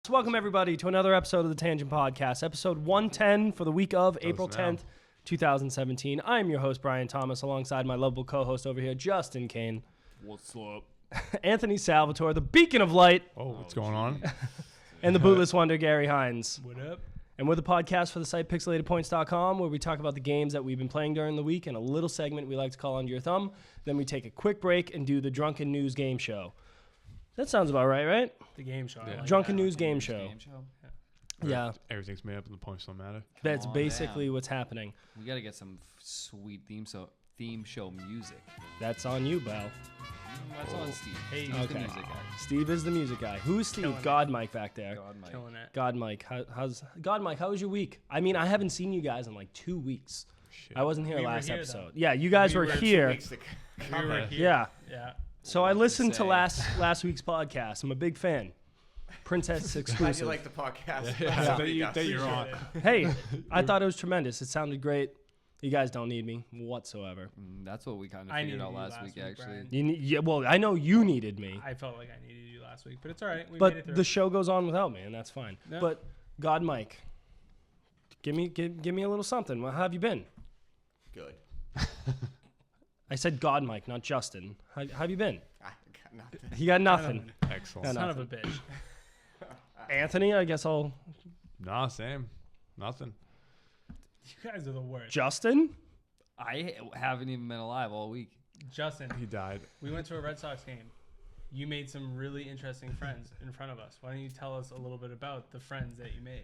Welcome, everybody, to another episode of the Tangent Podcast, episode 110 for the week of April 10th, 2017. I'm your host, Brian Thomas, alongside my lovable co-host over here, Justin Kane. What's up? Anthony Salvatore, the beacon of light. Oh, what's going on? And the bootless wonder, Gary Hines. What up? And we're the podcast for the site pixelatedpoints.com, where we talk about the games that we've been playing during the week and a little segment we like to call Under Your Thumb. Then we take a quick break and do the Drunken News Game Show. That sounds about right? The game show. Yeah. I like Drunken that. News Game Show. Yeah. Everything's made up and the points don't matter. That's on basically down. what's happening. We gotta get some sweet theme show music. That's on you, Bal. That's on Steve. Hey, Steve's the okay. music guy. Steve is the music guy. Who's Steve? Killing God Mike back there. God, Mike. killing it. God Mike. How's God Mike? How was your week? I mean, I haven't seen you guys in like 2 weeks. Shit. I wasn't here We were last here, episode. though. Yeah, you guys We were were 2 here. We were here. Yeah. Yeah. So I listened to say. last week's podcast. I'm a big fan. Princess Glad exclusive. you like the podcast. Yeah. That you're on. Hey, I thought it was tremendous. It sounded great. You guys don't need me whatsoever. That's what we kind of I figured needed out you last last week, week, actually. Brian. You need, yeah, well, I know you needed me, I felt like I needed you last week, but it's all right. We made it but through. the show goes on without me, and that's fine. Yeah. But God Mike, give me a little something. Well, how have you been? Good. I said God Mike, not Justin. How have you been? I got nothing. He got nothing. Excellent. No, Son of a bitch. Anthony, I guess I'll. Nah, same. Nothing. You guys are the worst. Justin? I haven't even been alive all week. Justin, He died. we went to a Red Sox game. You made some really interesting friends in front of us. Why don't you tell us a little bit about the friends that you made?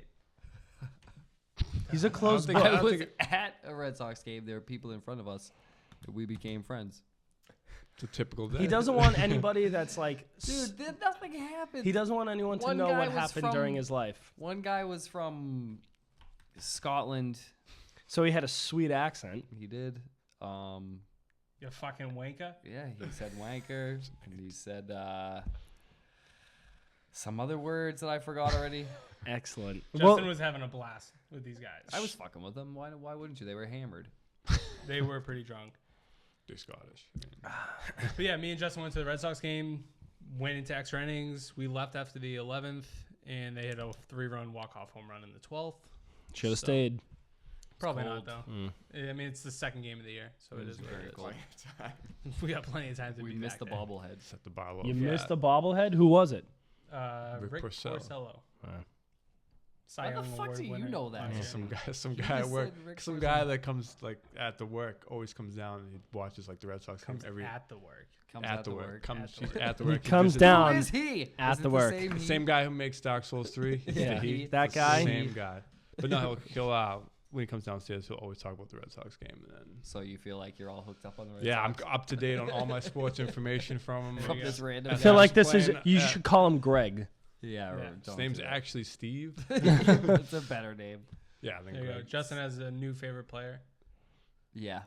He's a closed think- book. I was at a Red Sox game. There were people in front of us. And we became friends. It's a typical day. He doesn't want anybody that's like. Dude, nothing happened. He doesn't want anyone to One know guy what was happened during his life. One guy was from Scotland. So he had a sweet accent. He did. You fucking wanker. Yeah, he said wanker. And he said some other words that I forgot already. Excellent. Justin was having a blast with these guys. I was fucking with them. Why wouldn't you? They were hammered. They were pretty drunk. They're Scottish. But yeah, me and Justin went to the Red Sox game, went into extra innings. We left after the 11th, and they hit a 3-run walk-off home run in the 12th. Should have So- stayed. Probably cold. not, though. Mm. I mean, it's the second game of the year, so it is what very it is. cold. We got plenty of time to We be missed the back there. bobblehead. Set the bar low. You Yeah. missed the bobblehead? Who was it? Rick Rick Porcello. Porcello. Cy How the Young fuck Award do you winner know that? last year. Some You guy at just work. said Rick Some Porcello. guy that comes like at the work always comes down and he watches like the Red Sox Comes game every at the work. Comes at the work. Comes At the he's work. at the He work. comes visits- down. Who is he? At Is the it work. same The he? same guy who makes Dark Souls 3. Yeah, He. that guy. Same guy. But no, he'll when he comes downstairs, he'll always talk about the Red Sox game. And then So you feel like you're all hooked up on the Red yeah, I'm Sox? up to date on all my sports information from him. There From you this go. random I guy. feel like this is. playing, You yeah. should call him Greg. Yeah, or Yeah. don't His name's do that. actually Steve. It's a better name. Yeah, I think There you go. Greg. Justin has a new favorite player. Yeah.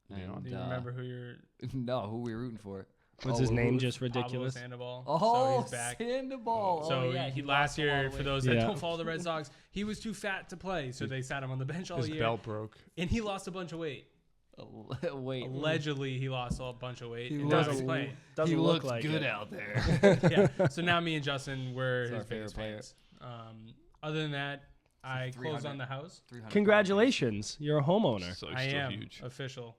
Yeah. And, Do you remember who you're? No, who we rooting for? Was Oh, his we're name rooting- just ridiculous? Pablo Sandoval. Oh, so he's back. Sandoval. So Oh, yeah, he lost last a lot year, of for weight. those that Yeah. don't follow the Red Sox, he was too fat to play, so they sat him on the bench all His year, belt broke. and he lost a bunch of weight. Wait. Allegedly, he lost a bunch of weight, He and now looks- he's playing. Doesn't he look looks like good it. out there. Yeah. So now me and Justin were He's our his biggest favorite fans. Other than that, I closed 300. on the house. 300 Congratulations, you're a homeowner. So I still am huge. official.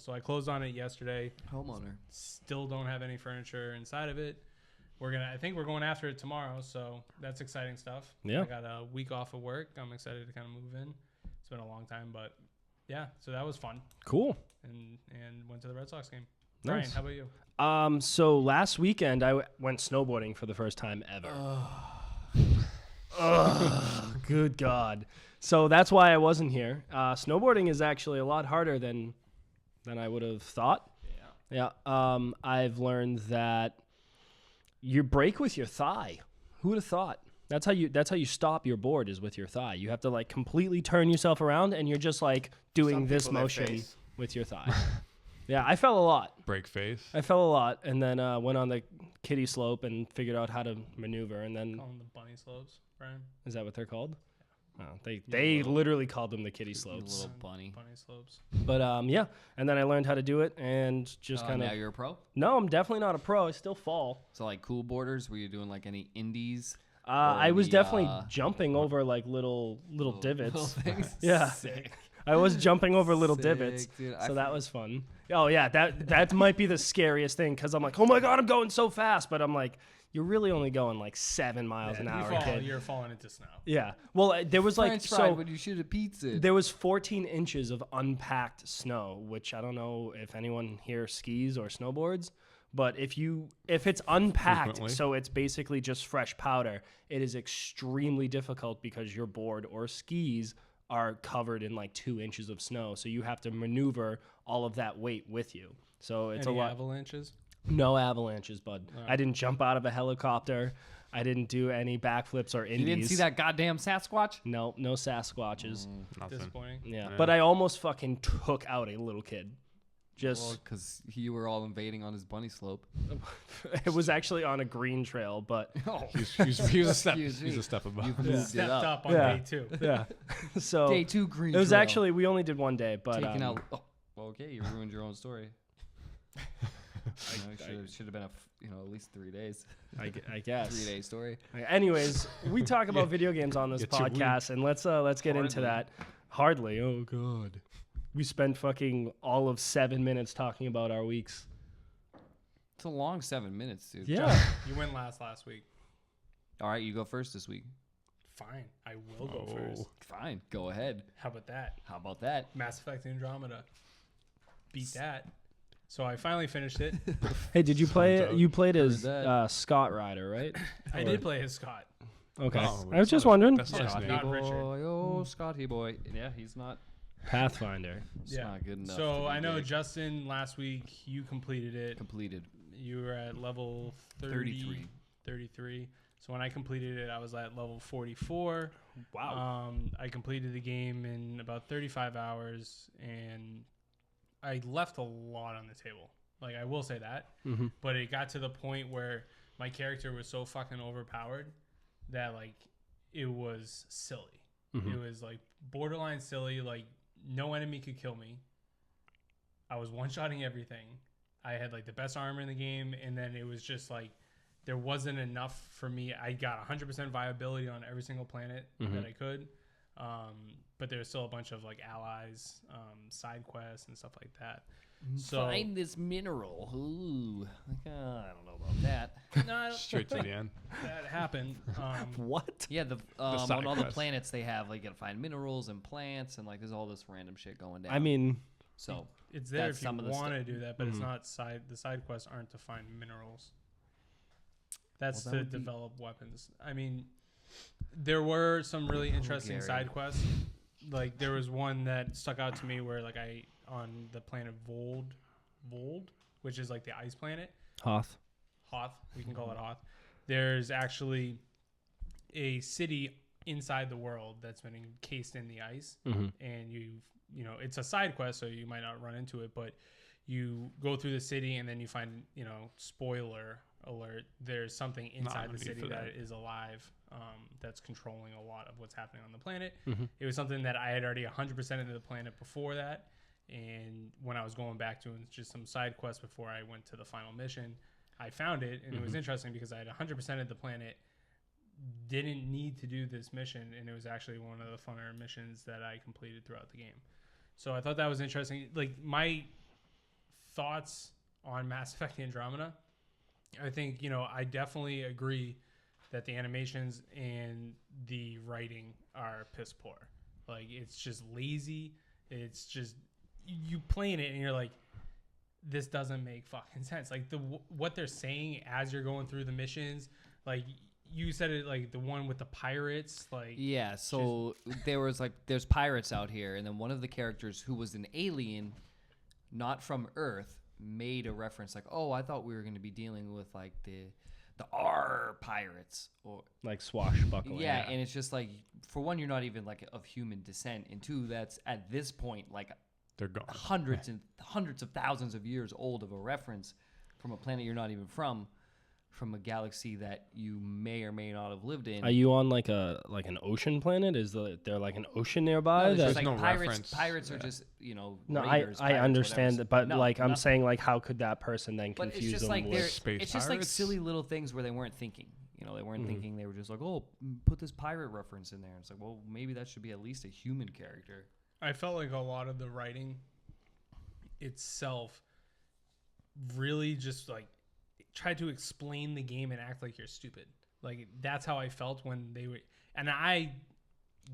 So I closed on it yesterday. homeowner. Still don't have any furniture inside of it. I think we're going after it tomorrow, so that's exciting stuff. Yeah. I got a week off of work. I'm excited to kind of move in. It's been a long time, but yeah, so that was fun, Cool. and went to the Red Sox game. Nice. Brian, how about you? So last weekend I went snowboarding for the first time ever. Ugh, good God. So that's why I wasn't here. Snowboarding is actually a lot harder than I would have thought. Yeah. I've learned that you brake with your thigh. Who would have thought? That's how you stop your board, is with your thigh. You have to like completely turn yourself around, and you're just like doing Some this people, their motion face. with your thigh. Yeah, I fell a lot. Break face. I fell a lot, and then went on the kiddie slope and figured out how to maneuver. And then Call them the bunny slopes, Brian. is that what they're called? Oh, they literally called them the kiddie You slopes. little bunny. Bunny slopes. But yeah, and then I learned how to do it, and just kind Now of. you're a pro? No, I'm definitely not a pro. I still fall. So like cool borders, were you doing like any indies? I was the, definitely jumping over like little divots. Little things. Yeah. Sick. I was jumping over little divots, Sick, dude. so that was fun. Oh yeah, that might be the scariest thing because I'm like, oh my god, I'm going so fast, but I'm like, you're really only going like 7 miles an hour, kid. You're falling into snow. Yeah. Well, there was like French fried so when you shoot a pizza. there was 14 inches of unpacked snow, which I don't know if anyone here skis or snowboards, but if it's unpacked, Frequently. so it's basically just fresh powder, it is extremely difficult because your board or skis are covered in like 2 inches of snow, so you have to maneuver all of that weight with you. So it's Any a lot. avalanches? No avalanches, bud. I didn't jump out of a helicopter. I didn't do any backflips or indies. You didn't see that goddamn Sasquatch? No Sasquatches. Nothing. Disappointing. Yeah, but I almost fucking took out a little kid. Just Because you were all invading on his bunny slope. it was actually on a green trail, but Oh, He was a step. Excuse me. He's a step above. you've moved it Stepped up. up on Yeah. day 2. yeah. So Day 2 green it was trail. actually we only did one day, but Taking out. Oh, okay, you ruined your own story. Should have been at least 3 days. I guess. 3 day story. Anyways, we talk about video games on this Get your podcast, and let's get into Hardly. that. Hardly. Oh god. We spent fucking all of 7 minutes talking about our weeks. It's a long 7 minutes, dude. Yeah. You went last week. All right, you go first this week. Fine. I will go first. Fine, go ahead. How about that? How about that? Mass Effect Andromeda. Beat that. So I finally finished it. Hey, did you play it? You played as that. Scott Ryder, right? I did play as Scott. Okay. Oh, I was just not- wondering. That's not his Scotty name. Not Richard. boy, oh Scotty boy. Yeah, he's not. Pathfinder. It's not good enough. So to be I know big. Justin last week you completed it. Completed. You were at level 33. 33. So when I completed it, I was at level 44. Wow. I completed the game in about 35 hours, and I left a lot on the table. Like, I will say that. Mhm. But it got to the point where my character was so fucking overpowered that, like, it was silly. It was, like, borderline silly. Like, no enemy could kill me. I was one-shotting everything. I had, like, the best armor in the game, and then it was just, like, there wasn't enough for me. I got 100% viability on every single planet that I could. But there's still a bunch of, like, allies, side quests, and stuff like that. So, Find this mineral. Ooh, I don't know about that. no, I don't- Straight to the end. that happened. What? Yeah, side on all the quest. planets they have, like, you gotta find minerals and plants, and like there's all this random shit going down. I mean, so It's there That's if you some of the want to stuff. do that, but it's not the side quests aren't to find minerals. That's Well, that to would be- develop weapons. I mean, there were some really interesting Gary. side quests. Like, there was one that stuck out to me where, like, on the planet Vold, which is like the ice planet, Hoth. Hoth, we can call it Hoth. There's actually a city inside the world that's been encased in the ice, and you know it's a side quest, so you might not run into it, but you go through the city and then you find, spoiler alert, there's something inside the ready city for that that. is alive, that's controlling a lot of what's happening on the planet. It was something that I had already 100% into the planet before that, and when I was going back to just some side quests before I went to the final mission, I found it, and it was interesting because I had 100% of the planet, didn't need to do this mission, and it was actually one of the funner missions that I completed throughout the game. So I thought that was interesting. Like, my thoughts on Mass Effect Andromeda, I think, I definitely agree that the animations and the writing are piss poor. Like, it's just lazy. It's just, you playing it and you're like, this doesn't make fucking sense. Like, what they're saying as you're going through the missions, like, you said it, like, the one with the pirates, like, yeah, so there's pirates out here, and then one of the characters who was an alien, not from Earth, made a reference like, oh, I thought we were going to be dealing with like the R pirates, or Like swashbuckling. yeah, and it's just like, for one, you're not even like of human descent, and two, that's at this point like They're gone. hundreds and hundreds of thousands of years old of a reference from a planet you're not even from a galaxy that you may or may not have lived in. Are you on like an ocean planet? Is there like an ocean nearby? No, it's that, just like no pirates. reference. Pirates are Yeah. just no, raiders, I pirates, understand whatever. that, but No, like I'm nothing. saying, like how could that person then But it's confuse just them like with? they're Space it's just like pirates? silly little things where they weren't thinking. You know, they weren't thinking. They were just like, oh, put this pirate reference in there. It's like, well, maybe that should be at least a human character. I felt like a lot of the writing itself really just like tried to explain the game and act like you're stupid. Like that's how I felt when they were, and I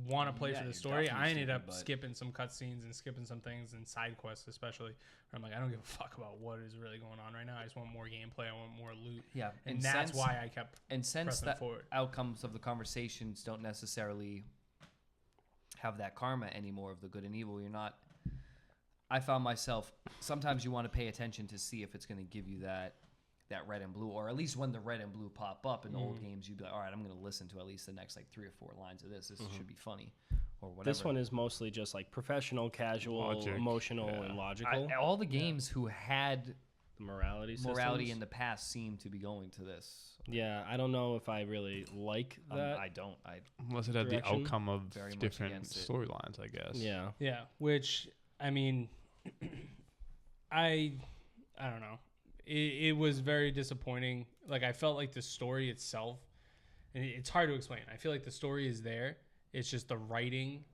want to play Yeah, for the you're story. definitely I ended stupid, up but- skipping some cutscenes and skipping some things and side quests, especially. Where I'm like, I don't give a fuck about what is really going on right now. I just want more gameplay. I want more loot. Yeah, And that's why I kept And since pressing the forward. outcomes of the conversations don't necessarily have that karma anymore of the good and evil, you're not. I found myself sometimes you want to pay attention to see if it's going to give you that red and blue, or at least when the red and blue pop up in the old games, you'd be like, all right, I'm going to listen to at least the next like 3 or 4 lines of this. This should be funny, or whatever. This one is mostly just like professional, casual, Logic. emotional, and logical. all the games who had The morality morality systems. in the past seem to be going to this. Yeah, I don't know if I really like that. I don't. Unless it had the Direction. outcome of Very much different against it. storylines, I guess. Yeah. Yeah, which I mean, I don't know. It was very disappointing. Like I felt like the story itself, and it's hard to explain. I feel like the story is there. It's just the writing,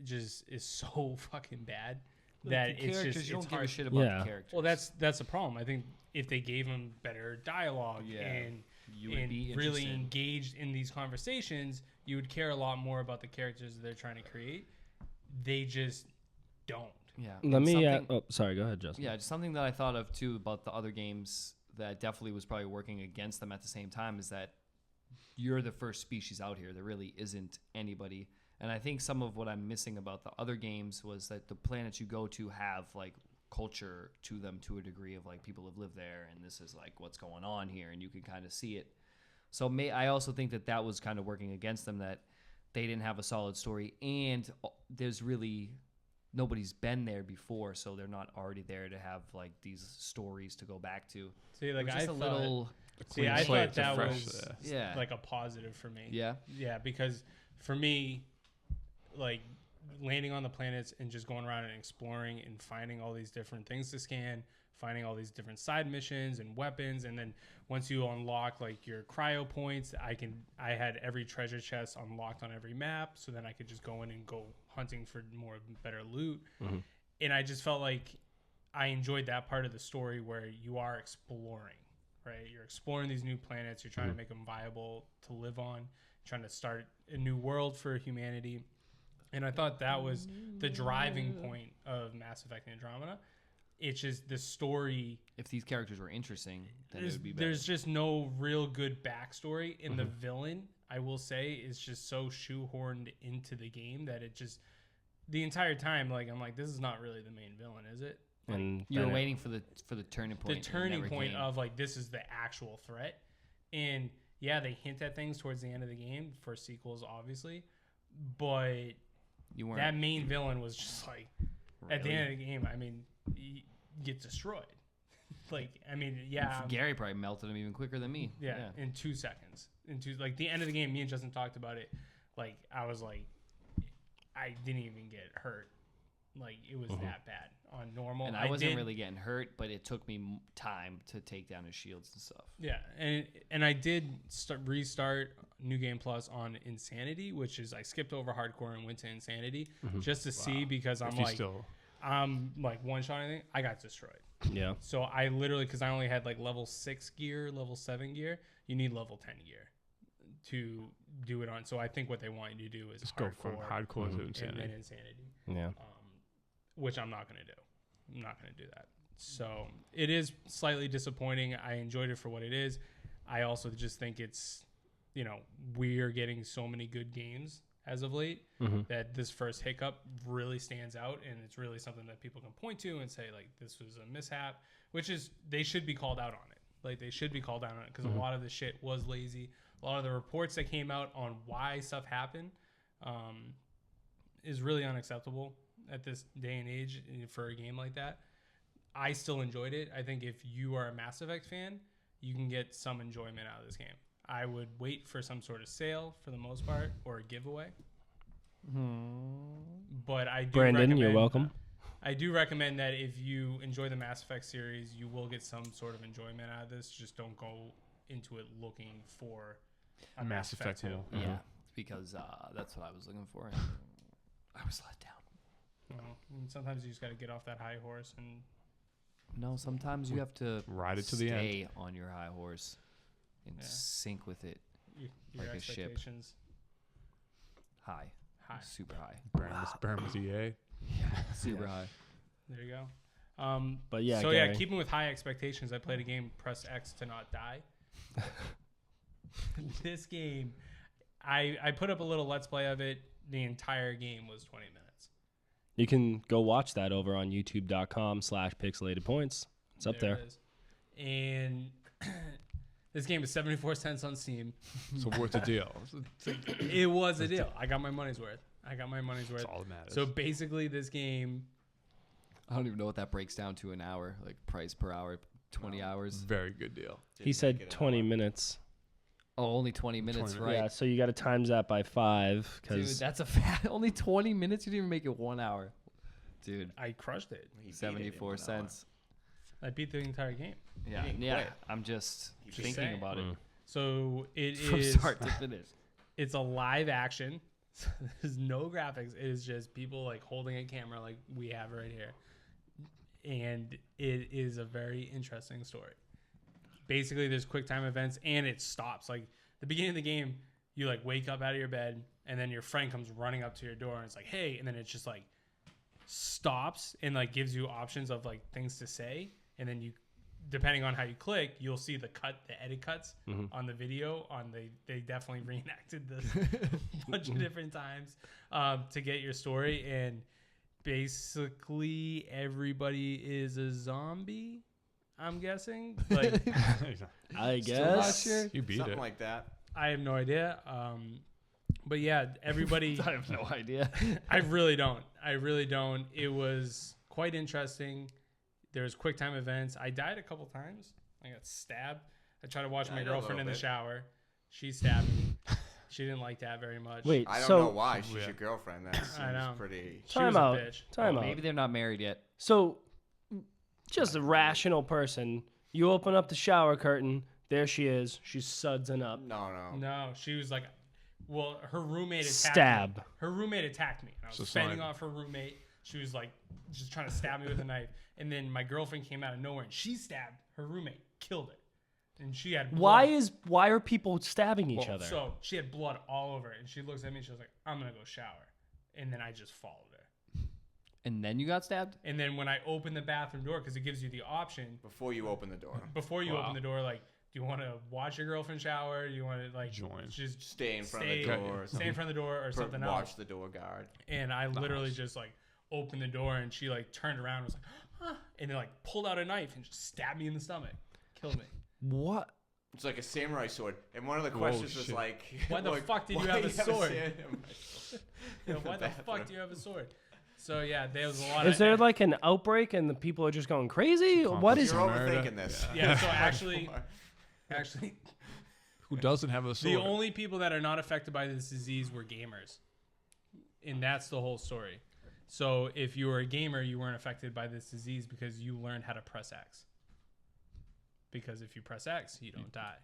just is so fucking bad that the it's characters, just you don't it's give a hard. shit about Yeah. the characters. Well, that's the problem. I think if they gave them better dialogue Yeah. and You would be really interested. engaged in these conversations, you would care a lot more about the characters that they're trying to create. They just don't. Yeah. Let and me. something- Oh, sorry. Go ahead, Justin. Yeah, just something that I thought of too about the other games that definitely was probably working against them at the same time is that you're the first species out here. There really isn't anybody. And I think some of what I'm missing about the other games was that the planets you go to have like culture to them to a degree of like people have lived there and this is like what's going on here and you can kind of see it. So I also think that was kind of working against them, that they didn't have a solid story and there's really nobody's been there before, so they're not already there to have like these stories to go back to. See, like Just I a thought, little, see, I slate, thought it's a that fresh, was yeah, like a positive for me. yeah, Yeah, because for me, like landing on the planets and just going around and exploring and finding all these different things to scan, finding all these different side missions and weapons, and then once you unlock like your cryo points, I had every treasure chest unlocked on every map, so then I could just go in and go hunting for more better loot. And I just felt like I enjoyed that part of the story where you are exploring, right? You're exploring these new planets, you're trying to make them viable to live on, trying to start a new world for humanity. And I thought that was the driving point of Mass Effect Andromeda. It's just the story. if these characters were interesting, then it would be better. There's just no real good backstory. And the villain, I will say, is just so shoehorned into the game that it just, the entire time, like I'm like, this is not really the main villain, is it? And You were then it- waiting for the turning point. The in turning every point game. of like, this is the actual threat. And yeah, they hint at things towards the end of the game for sequels, obviously. But you weren't that main villain was just like, at the really- end of the game, I mean, you get destroyed. Like, I mean, yeah. Gary probably melted him even quicker than me. Yeah, in 2 seconds. Like the end of the game, me and Justin talked about it. Like I was like, I didn't even get hurt. Like it was that bad on normal. And I wasn't really getting hurt, but it took me time to take down his shields and stuff. Yeah, and I did restart New Game Plus on Insanity, which is I skipped over hardcore and went to Insanity just to see, because I'm like one shot anything, I got destroyed. Yeah. So I literally, because I only had like level 6 gear, level 7 gear, you need level 10 gear to do it on. So I think what they want you to do is Just go from hardcore to and insanity. then Insanity, Yeah. which I'm not going to do. I'm not going to do that. So it is slightly disappointing. I enjoyed it for what it is. I also just think it's, we're getting so many good games as of late that this first hiccup really stands out, and it's really something that people can point to and say like, this was a mishap, which is, they should be called out on it. Like they should be called out on it, because a lot of the shit was lazy. A lot of the reports that came out on why stuff happened is really unacceptable at this day and age for a game like that. I still enjoyed it. I think if you are a Mass Effect fan, you can get some enjoyment out of this game. I would wait for some sort of sale for the most part, or a giveaway. But I do Brandon, you're recommend- welcome. I do recommend that if you enjoy the Mass Effect series, you will get some sort of enjoyment out of this. Just don't go into it looking for a Mass Effect 2. more. Yeah, because that's what I was looking for. I was let down. Well, and sometimes you just got to get off that high horse and No, sometimes you have to Ride it to the end. stay on your high horse and Yeah. sync with it your Like a ship. expectations high, high. super high, Burn with EA. super high. There you go. But yeah, So Gary. yeah, keeping with high expectations, I played a game, Press X to Not Die. This game, I put up a little Let's Play of it. The entire game was 20 minutes. You can go watch that over on youtube.com/pixelatedpoints. It's up there. It is. And this game is 74 cents on Steam. So worth the deal. It was a deal. I got my money's worth. That's all that matters. So basically, this game, I don't even know what that breaks down to an hour, like price per hour, 20 hours. Very good deal. He said 20 minutes. Oh, only 20 minutes, 20 right? Yeah, so you got to times that by 5 Dude, because that's a fat. Only 20 minutes. You didn't even make it 1 hour, dude. I crushed it. He beat it in 74 1 hour. cents. I beat the entire game. Yeah, didn't yeah. quit. I'm just Just thinking saying. about it So it from is. start to finish. It's a live action. So there's no graphics. It is just people like holding a camera like we have right here. And it is a very interesting story. Basically, there's quick time events and it stops. Like the beginning of the game, you like wake up out of your bed and then your friend comes running up to your door and it's like, hey, and then it just like stops and like gives you options of like things to say. And then you, depending on how you click, you'll see the edit cuts on the video. They definitely reenacted this a bunch of different times to get your story. And basically everybody is a zombie, I'm guessing. Like I Still not guess. sure. You beat Something it. like that. I have no idea. But yeah, everybody. I have no idea. I really don't. It was quite interesting. There's quick time events. I died a couple times. I got stabbed. I tried to watch my Died a girlfriend in little the bit. shower. She stabbed me. She didn't like that very much. Wait, I don't so know why. She's Yeah. your girlfriend. That seems know. pretty. She was time a out. bitch. Time out. Maybe they're not married yet. So, just a rational person. You open up the shower curtain. There she is. She's sudsing up. No. No, she was like, well, her roommate attacked Stab. me. Her roommate attacked me. I was So fending sorry. off her roommate. She was like, just trying to stab me with a knife. And then my girlfriend came out of nowhere and she stabbed her roommate, killed it. And she had blood. Why are people stabbing each other? So she had blood all over it. And she looks at me and she was like, I'm going to go shower. And then I just followed her. And then you got stabbed? And then when I opened the bathroom door, because it gives you the option, Before you open the door, before you Wow. open the door, like, do you want to watch your girlfriend shower? Do you want to, like, Join. just stay in front of the door. Or stay something. in front of the door or something else? Watch the door guard. And I literally just like opened the door and she like turned around and was like, huh, and then like pulled out a knife and just stabbed me in the stomach. Killed me. What? It's like a samurai sword. And one of the questions was shit. like, Why the like, fuck did you why have a do sword? samurai You know, in why the bathroom? fuck do you have a sword? So yeah, there was a lot Is of there like an outbreak and the people are just going crazy? What is? You're America. overthinking this. yeah, so actually Who doesn't have a sword? the only people that are not affected by this disease were gamers. And that's the whole story. So if you were a gamer, you weren't affected by this disease because you learned how to press X. Because if you press X, you don't die.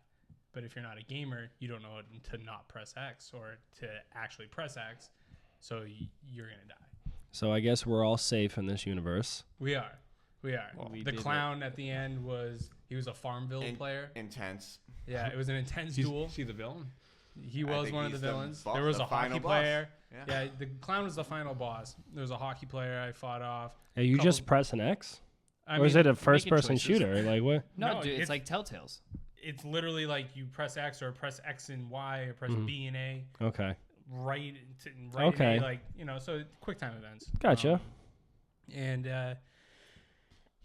But if you're not a gamer, you don't know to not press X or to actually press X. So you're going to die. So I guess we're all safe in this universe. We are. We are. We The did clown at the end he was a Farmville player. Intense. Yeah, it was an intense He's, duel. is he the villain? He I was think one of the he's the villains. bo- There was the a hockey final boss. player. Yeah. Yeah, the clown was the final boss. There was a hockey player I fought off. Are you Couple- just pressing X? I Or is mean, it a first-person choices. shooter? Like what? No, No, dude, it's- it's like Telltales. It's literally like you press X or press X and Y or press Mhm. B and A Okay, right Okay. A, like, you know, so quick time events. Gotcha. And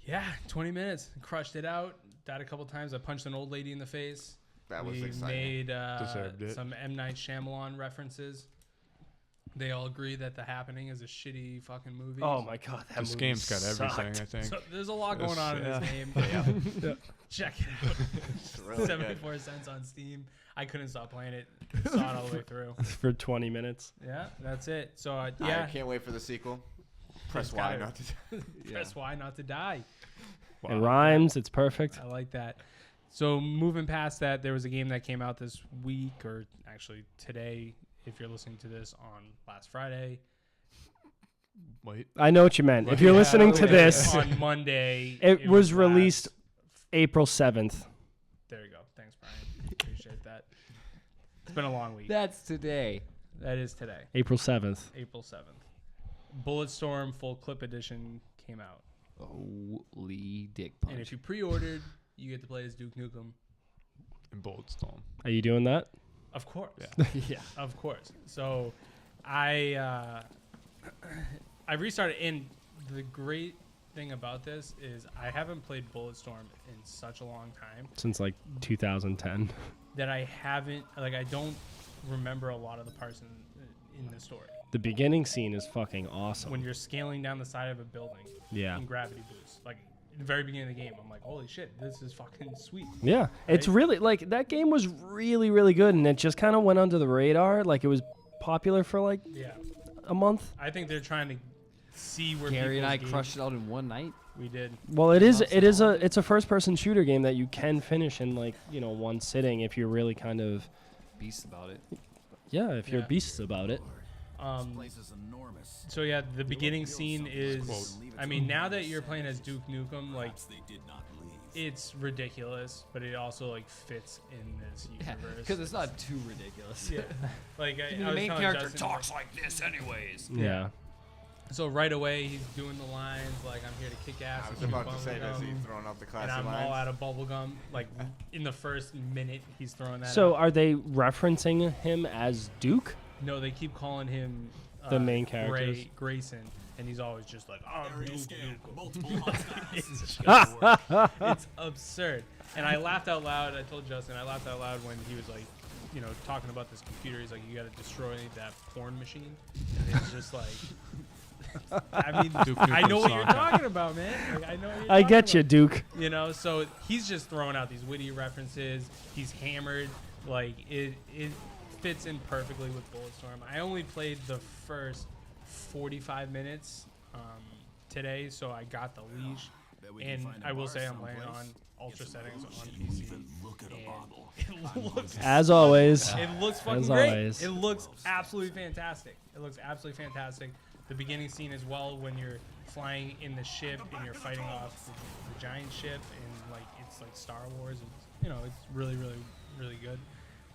yeah, 20 minutes, crushed it out. Died a couple times. I punched an old lady in the face. That was We exciting. made Deserved it. some M. Night Shyamalan references. They all agree that The Happening is a shitty fucking movie. Oh my god, that This movie game's got everything, sucked. I think. So there's a lot going on in this game. Yeah. Check it out. It's really good. 74 cents on Steam. I couldn't stop playing it. Saw it all the way through. For 20 minutes. Yeah, that's it. So I yeah, can't wait for the sequel. Press It's Y gotta- not to. press Y not to die. It rhymes. It's perfect. I like that. So moving past that, there was a game that came out this week, or actually today, if you're listening to this on last Friday. Wait. I know what you meant. If you're listening to this, on Monday, it was last- released April 7th. There you go. Thanks, Brian. Appreciate that. It's been a long week. That's today. That is today, April 7th. April 7th. Bulletstorm Full Clip Edition came out. Holy dick And punch. if you pre-ordered, you get to play as Duke Nukem. In Bulletstorm. Are you doing that? Of course. Yeah. Yeah. Of course. So I restarted, and the great thing about this is I haven't played Bulletstorm in such a long time Since like 2010. that I don't remember a lot of the parts in the story. The beginning scene is fucking awesome. When you're scaling down the side of a building Yeah. in gravity boost, like in the very beginning of the game, I'm like, holy shit, this is fucking sweet. Yeah. It's really, like, that game was really, really good, and it just kind of went under the radar. Like, it was popular for like Yeah. a month. I think they're trying to see where Gary and I people's crushed it out in one night. We did. Well, it's a first-person shooter game that you can finish in, like, you know, one sitting if you're really kind of, Beast about it. if you're Yeah. beasts about it. So yeah, the beginning scene is. I mean, now that you're playing as Duke Nukem, like, it's ridiculous, but it also like fits in this Yeah, universe. because it's not too ridiculous. Yeah, like I The was main telling character Justin, talks like this anyways. Yeah. So right away he's doing the lines like, "I'm here to kick ass." I and was chew about to say that. bubblegum," He's throwing out the and classic I'm lines. all out of bubblegum. Like in the first minute, he's throwing that. So out. are they referencing him as Duke? No, they keep calling him The main characters? Grayson, and he's always just like, "I'm Duke Nukem." It's absurd. And I laughed out loud. I told Justin I laughed out loud when he was like, you know, talking about this computer. He's like, "You got to destroy that porn machine." And it's just like, I mean, Duke I know Nukem's what you're not- talking about, man. Like, I know. What you're I talking get you, about. Duke. You know, so he's just throwing out these witty references. He's hammered. Like it fits in perfectly with Bulletstorm. I only played the first 45 minutes today, so I got the leash. And I will say I'm playing on ultra settings on PC. And it looks As always. it looks fucking As great. always. It looks absolutely fantastic. It looks absolutely fantastic. The beginning scene as well, when you're flying in the ship and you're fighting off the giant ship, and like it's like Star Wars. It's, you know, it's really, really, really good.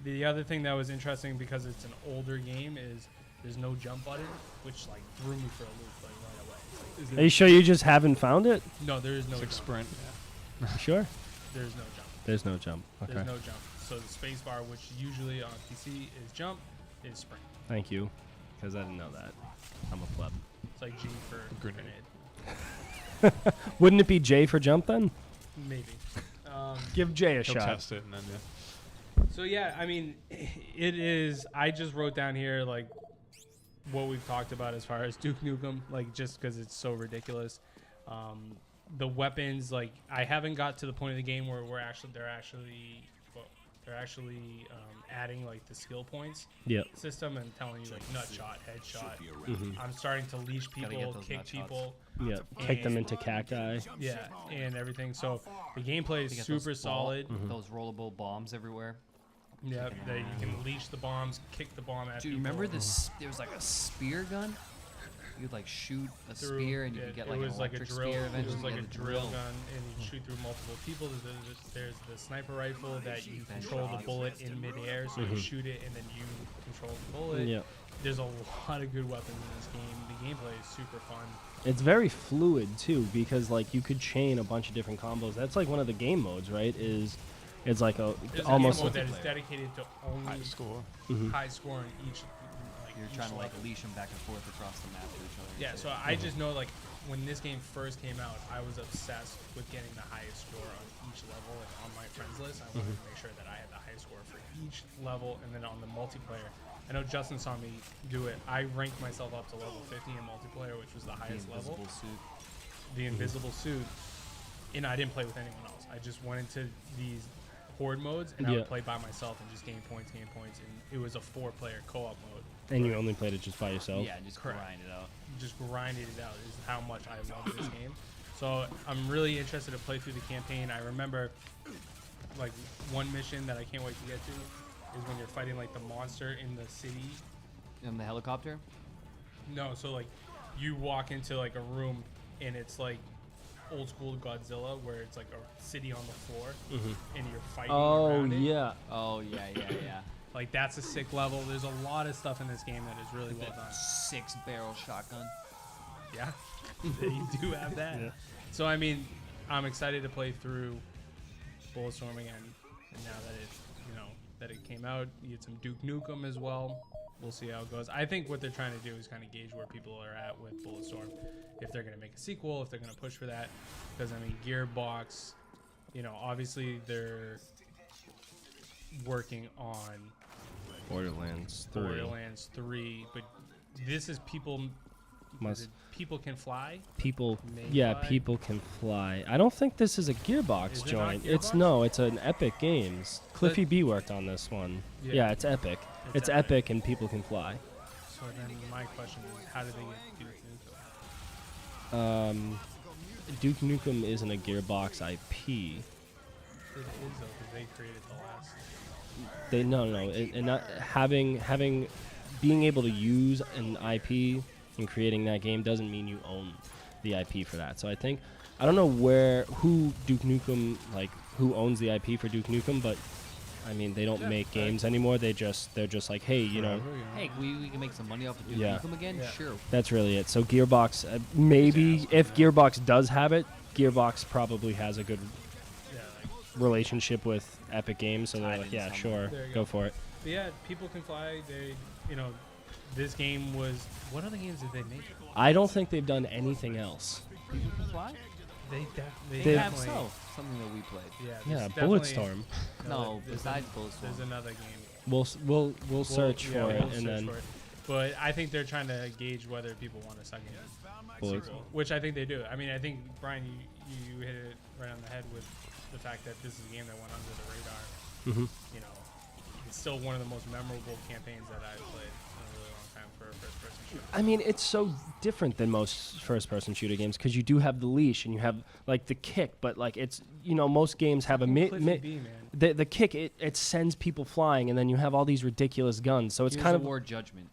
The other thing that was interesting, because it's an older game, is there's no jump button, which like threw me for a loop like right away. It's like, Are you sure you just haven't found it? no, there is no It's like jump. sprint. You sure? There's no jump. There's no jump. Okay. There's no jump. So the space bar, which usually on PC is jump, is sprint. Thank you. Because I didn't know that. I'm a pleb. It's like G for Grenade. grenade. Wouldn't it be J for jump then? Maybe. Give J a He'll shot. test it and then So yeah, I mean, it is. I just wrote down here like what we've talked about as far as Duke Nukem, like just because it's so ridiculous. The weapons, like I haven't got to the point of the game where they're actually adding like the skill points Yep. system and telling you like nut shot, headshot. Mhm. I'm starting to leash Gotta get people, those kick nut shots. people. Yep. Take them into cacti. Yeah, and everything. So the gameplay To is get those super solid. Those rollable bombs everywhere. Yeah, that you can leash the bombs, kick the bomb at Dude, people. remember this? There was like a spear gun. You'd like shoot a through- spear and you yeah, could get it like an was like a electric drill. spear It eventually. was like you a had drill gun, and you shoot through multiple people. There's the sniper rifle that you control the bullet in midair, so you shoot it and then you control the bullet. Yep. There's a lot of good weapons in this game. The gameplay is super fun. It's very fluid too, because like you could chain a bunch of different combos. That's like one of the game modes, right? It's like There's almost a game mode that is dedicated to only high score. high score in each. You're each trying to like level. leash them back and forth across the map to each other. Yeah, so I just know like when this game first came out, I was obsessed with getting the highest score on each level and on my friends list. I wanted to make sure that I had the highest score for each level, and then on the multiplayer. I know Justin saw me do it. I ranked myself up to level 50 in multiplayer, which was the The highest level. invisible suit. The invisible suit, and I didn't play with anyone else. I just went into these horde modes, and I Yeah. would play by myself and just gain points, and it was a 4-player co-op mode. and you only played it just by yourself. Yeah, just Correct. grind it out. Just grinded it out is how much I love this game. So I'm really interested to play through the campaign. I remember like one mission that I can't wait to get to is when you're fighting like the monster in the city. In the helicopter. No, so like you walk into like a room and it's like old school Godzilla where it's like a city on the floor and you're fighting around it. yeah. Oh yeah. Like that's a sick level. There's a lot of stuff in this game that is really well done. 6-barrel shotgun. Yeah, they do have that. Yeah. So I mean, I'm excited to play through Bulletstorm again. And now that that it came out, you get some Duke Nukem as well. We'll see how it goes. I think what they're trying to do is kind of gauge where people are at with Bulletstorm. If they're going to make a sequel, if they're going to push for that. Because, I mean, Gearbox, obviously they're working on Borderlands 3. But this is People Can Fly? People Fly? People Can Fly. I don't think this is a Gearbox Is it not joint. Gearbox? It's an Epic Games. Cliffy B worked on this one. Yeah. Yeah, it's Epic. It's Epic and People Can Fly. So then my question is, how did they get Duke Nukem? Duke Nukem isn't a Gearbox IP. It is, though, because they created the last... And not having being able to use an IP and creating that game doesn't mean you own the IP for that. So I don't know who Duke Nukem, like who owns the IP for Duke Nukem, but I mean they don't make games anymore. They're just like, hey, Hey, we can make some money off of Duke Yeah. Nukem again. Yeah. Sure. that's really it. So Gearbox, maybe if Gearbox does have it, Gearbox probably has a good relationship with Epic Games, so they're Tied like, in yeah, somehow. sure, There you go go. for it. But yeah, People Can Fly, they, this game was... What other games did they make? I don't think they've done anything else. People can fly. They They have definitely... something that we played. Yeah, Yeah, there's definitely- Bulletstorm. No, there's besides an- Bulletstorm. There's another game. We'll search for it and then But I think they're trying to gauge whether people want a second Bullets. sequel, which I think they do. I mean, I think, Brian, you hit it right on the head with the fact that this is a game that went under the radar. It's still one of the most memorable campaigns that I've played in a really long time for a first-person shooter. I mean, it's so different than most first-person shooter games because you do have the leash and you have like the kick, but like it's most games have a Cliffy B, man. the kick. It sends people flying, and then you have all these ridiculous guns. So it's Here's kind a of War Judgment.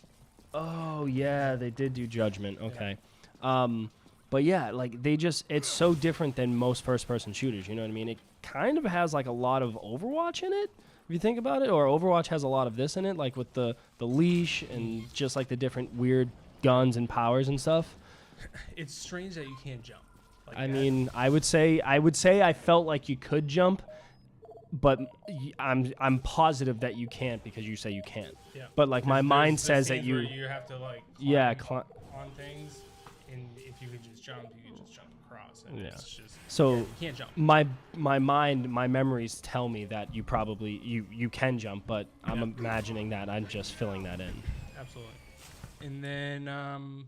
Oh yeah, they did do Judgment. Okay, but yeah, like it's so different than most first-person shooters. You know what I mean? It kind of has like a lot of Overwatch in it. If you think about it, or Overwatch has a lot of this in it, like with the leash and just like the different weird guns and powers and stuff. It's strange that you can't jump. Like I that. mean, I would say I felt like you could jump, but I'm positive that you can't because you say you can't. Yeah. But like my There's mind the says that scenes you where you have to like yeah. climb on things, and if you could just jump, you could just jump across. And Yeah. it's just So you can't jump. my mind, my memories tell me that you probably you can jump, but I'm imagining that I'm just filling that in. Absolutely. And then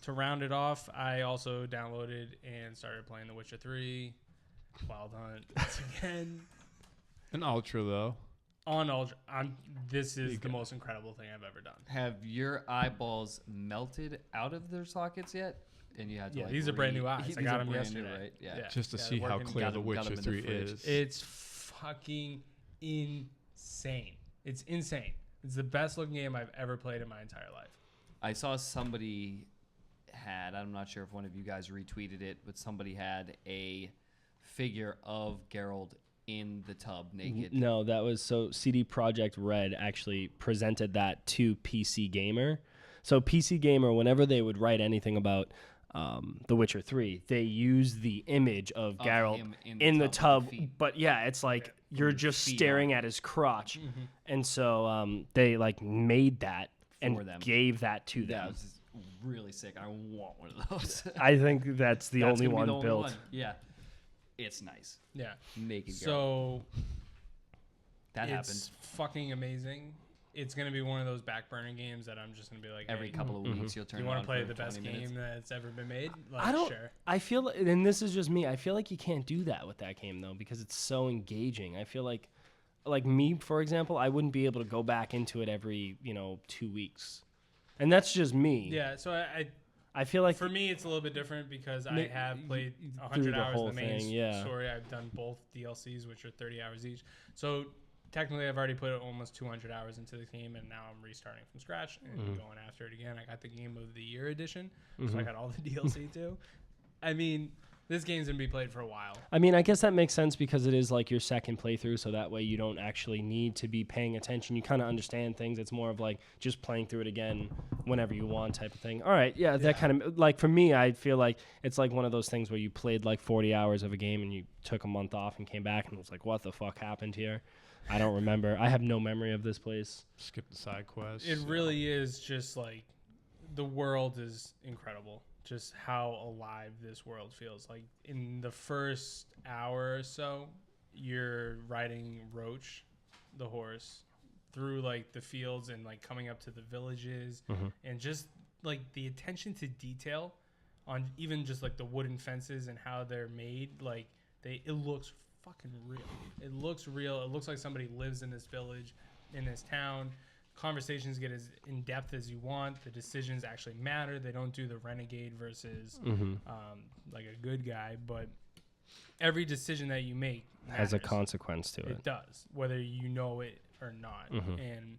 to round it off, I also downloaded and started playing The Witcher 3, Wild Hunt once again. An ultra though. On Ultra. This is the most incredible thing I've ever done. Have your eyeballs melted out of their sockets yet? And you had to Yeah, like these are brand new eyes. These I are got them brand new, yesterday. right? Yeah. Yeah. Just to Yeah, see how working- clear got The 'em- got 'em Witcher in the 3 fridge. is. It's fucking insane. It's insane. It's the best looking game I've ever played in my entire life. I saw somebody had, I'm not sure if one of you guys retweeted it, but somebody had a figure of Geralt in the tub naked. No, that was so CD Projekt Red actually presented that to PC Gamer. So PC Gamer, whenever they would write anything about The Witcher 3, they use the image of Geralt him in the tub. with feet. But yeah, it's like you're just feet staring on. at his crotch. And so they like made that and For them. gave that to That them. was really sick. I want one of those. I think that's the That's only gonna be one the only built. one. Yeah. It's nice. Yeah. Naked Geralt. So That it's happened. fucking amazing. It's gonna be one of those back burner games that I'm just gonna be like, Every hey, couple of weeks you'll do turn you it want on to play for the best 20 minutes. game that's ever been made? Like, I don't. Sure. I feel, and this is just me. I feel like you can't do that with that game though because it's so engaging. I feel like me, for example, I wouldn't be able to go back into it every 2 weeks, and that's just me. Yeah. So I feel like For me, it's a little bit different because I Ma- have played through 100 the hours whole of the main thing, yeah. story. I've done both DLCs, which are 30 hours each. So technically, I've already put almost 200 hours into the game, and now I'm restarting from scratch and going after it again. I got the Game of the Year edition, so I got all the DLC too. I mean, this game's going to be played for a while. I mean, I guess that makes sense because it is like your second playthrough, so that way you don't actually need to be paying attention. You kind of understand things. It's more of like just playing through it again whenever you want type of thing. All right, yeah, that kind of, like for me, I feel like it's like one of those things where you played like 40 hours of a game and you took a month off and came back and was like, what the fuck happened here? I don't remember. I have no memory of this place. Skip the side quests. It really is just like the world is incredible. Just how alive this world feels. Like in the first hour or so, you're riding Roach, the horse, through like the fields and like coming up to the villages and just like the attention to detail on even just like the wooden fences and how they're made. Like it looks fucking real. It looks real. It looks like somebody lives in this village, in this town. Conversations get as in depth as you want. The decisions actually matter. They don't do the renegade versus like a good guy, but every decision that you make Has a matters. consequence to it. It does, whether you know it or not. And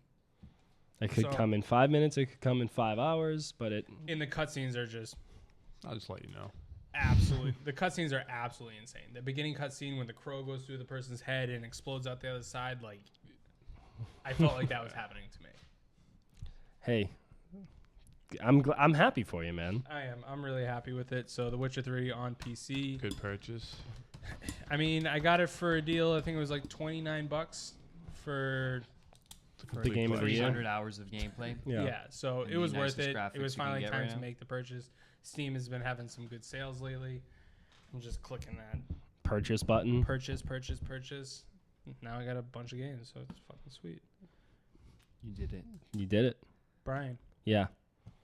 It could So- come in 5 minutes. It could come in 5 hours, but it. in the cutscenes are just I'll just let you know. absolutely. The cutscenes are absolutely insane. The beginning cutscene when the crow goes through the person's head and explodes out the other side, like I felt like that was happening to me. Hey, I'm happy for you, man. I am. I'm really happy with it. So The Witcher 3 on PC. Good purchase. I mean, I got it for a deal. I think it was like $29 for The game of the year. 300 hours of gameplay. yeah. So And it the was worth nicest it. graphics It was you can finally get time right to now. make the purchase. Steam has been having some good sales lately. I'm just clicking that Purchase button. purchase. Now I got a bunch of games, so it's fucking sweet. You did it. You did it. Brian, Yeah.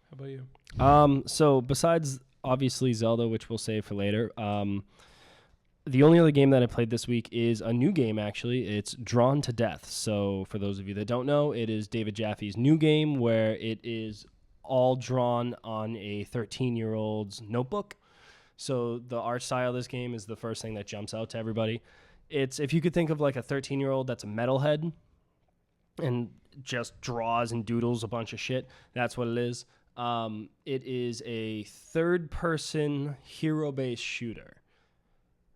how about you? So besides obviously Zelda, which we'll save for later, the only other game that I played this week is a new game, actually. It's Drawn to Death. So for those of you that don't know, it is David Jaffe's new game where it is all drawn on a 13-year-old's notebook. So the art style of this game is the first thing that jumps out to everybody. It's, if you could think of like a 13-year-old that's a metalhead and just draws and doodles a bunch of shit, that's what it is. It is a third-person hero-based shooter.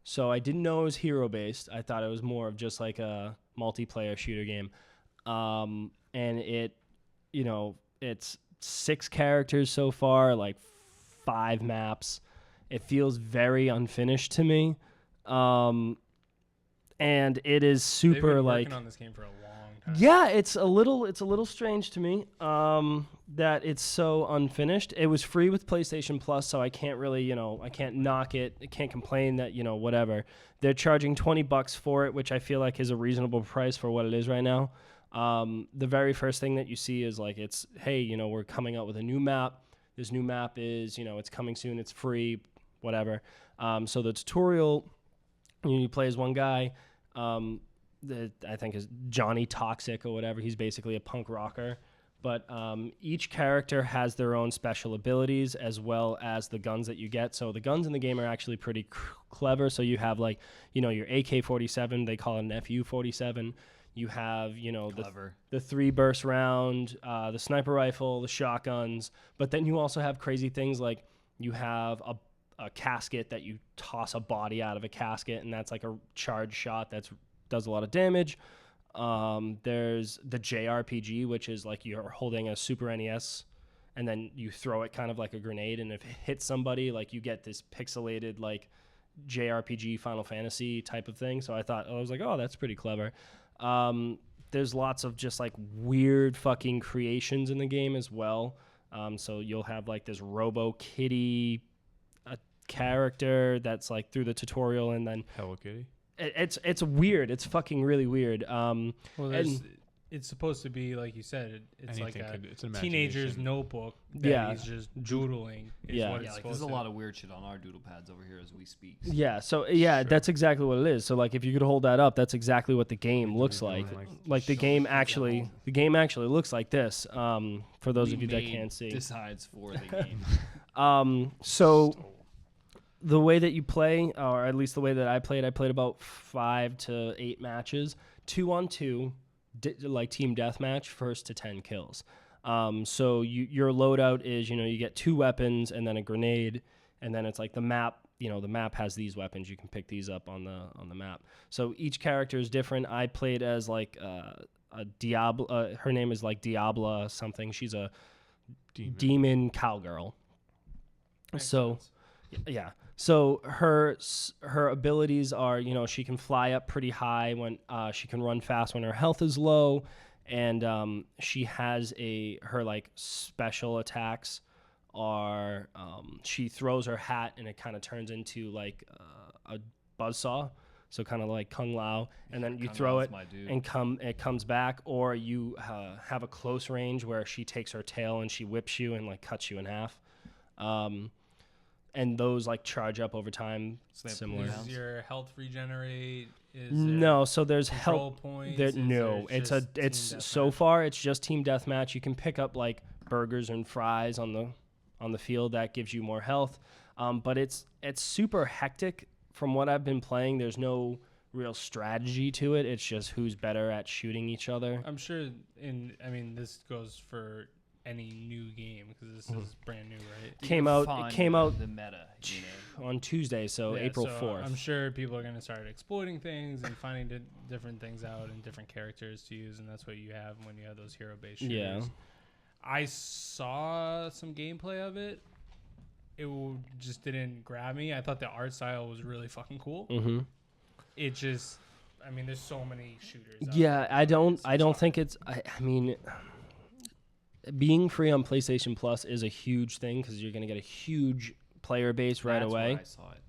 So I didn't know it was hero-based. I thought it was more of just like a multiplayer shooter game. And it, it's 6 characters so far, like 5 maps. It feels very unfinished to me. And it is They've super been like... working on this game for a long time. Yeah, it's a little strange to me that it's so unfinished. It was free with PlayStation Plus, so I can't really, I can't knock it. I can't complain that, whatever. They're charging $20 for it, which I feel like is a reasonable price for what it is right now. The very first thing that you see is like, it's, hey, we're coming out with a new map. This new map is, it's coming soon. It's free, whatever. So the tutorial, you play as one guy. That I think is Johnny Toxic or whatever. He's basically a punk rocker. But each character has their own special abilities as well as the guns that you get. So the guns in the game are actually pretty clever. So you have like, your AK-47. They call it an FU-47. You have, the 3-burst round, the sniper rifle, the shotguns. But then you also have crazy things like you have a casket that you toss a body out of a casket, and that's like a charged shot that's does a lot of damage. There's the JRPG, which is like you're holding a Super NES and then you throw it kind of like a grenade, and if it hits somebody, like you get this pixelated like JRPG Final Fantasy type of thing. So I was like, oh, that's pretty clever. There's lots of just like weird fucking creations in the game as well. So you'll have like this Robo Kitty character that's like through the tutorial, and then Hello Kitty. It's weird. It's fucking really weird. Well, it's supposed to be like you said. It's like It's an teenager's imagination. notebook that Yeah. he's just doodling. Is Yeah. what Yeah, it's like there's supposed a to. lot of weird shit on our doodle pads over here as we speak. Yeah, so Sure. that's exactly what it is. So like if you could hold that up, that's exactly what the game looks doing, like. like, Like the show game the kids at actually home. looks like this. For those of you that can't see. Decides for the game. So the way that you play, or at least the way that I played about 5 to 8 matches, 2-on-2, like team deathmatch, first to 10 kills. So your loadout is, you get 2 weapons and then a grenade, and then it's like the map. The map has these weapons. You can pick these up on the map. So each character is different. I played as like a Diablo. Her name is like Diabla something. She's a demon cowgirl. So, yeah. So her abilities are, she can fly up pretty high when she can run fast when her health is low, and she has her like special attacks are she throws her hat and it kind of turns into like a buzzsaw, so kind of like Kung Lao, and then you throw it and it comes back, or you have a close range where she takes her tail and she whips you and like cuts you in half. And those like charge up over time. Similar. Does your health regenerate? No, so there's control health points. No, it's so far it's just team deathmatch. You can pick up like burgers and fries on the field that gives you more health, but it's super hectic. From what I've been playing, there's no real strategy to it. It's just who's better at shooting each other. I'm sure. This goes for any new game because this is brand new, right? It came out the meta on Tuesday, so April 4th. I'm sure people are going to start exploiting things and finding different things out and different characters to use, and that's what you have when you have those hero-based shooters. Yeah. I saw some gameplay of it. It just didn't grab me. I thought the art style was really fucking cool. Mm-hmm. It just, there's so many shooters. Yeah, I don't think it's. I mean, being free on PlayStation Plus is a huge thing because you're gonna get a huge player base right away. That's where I saw it.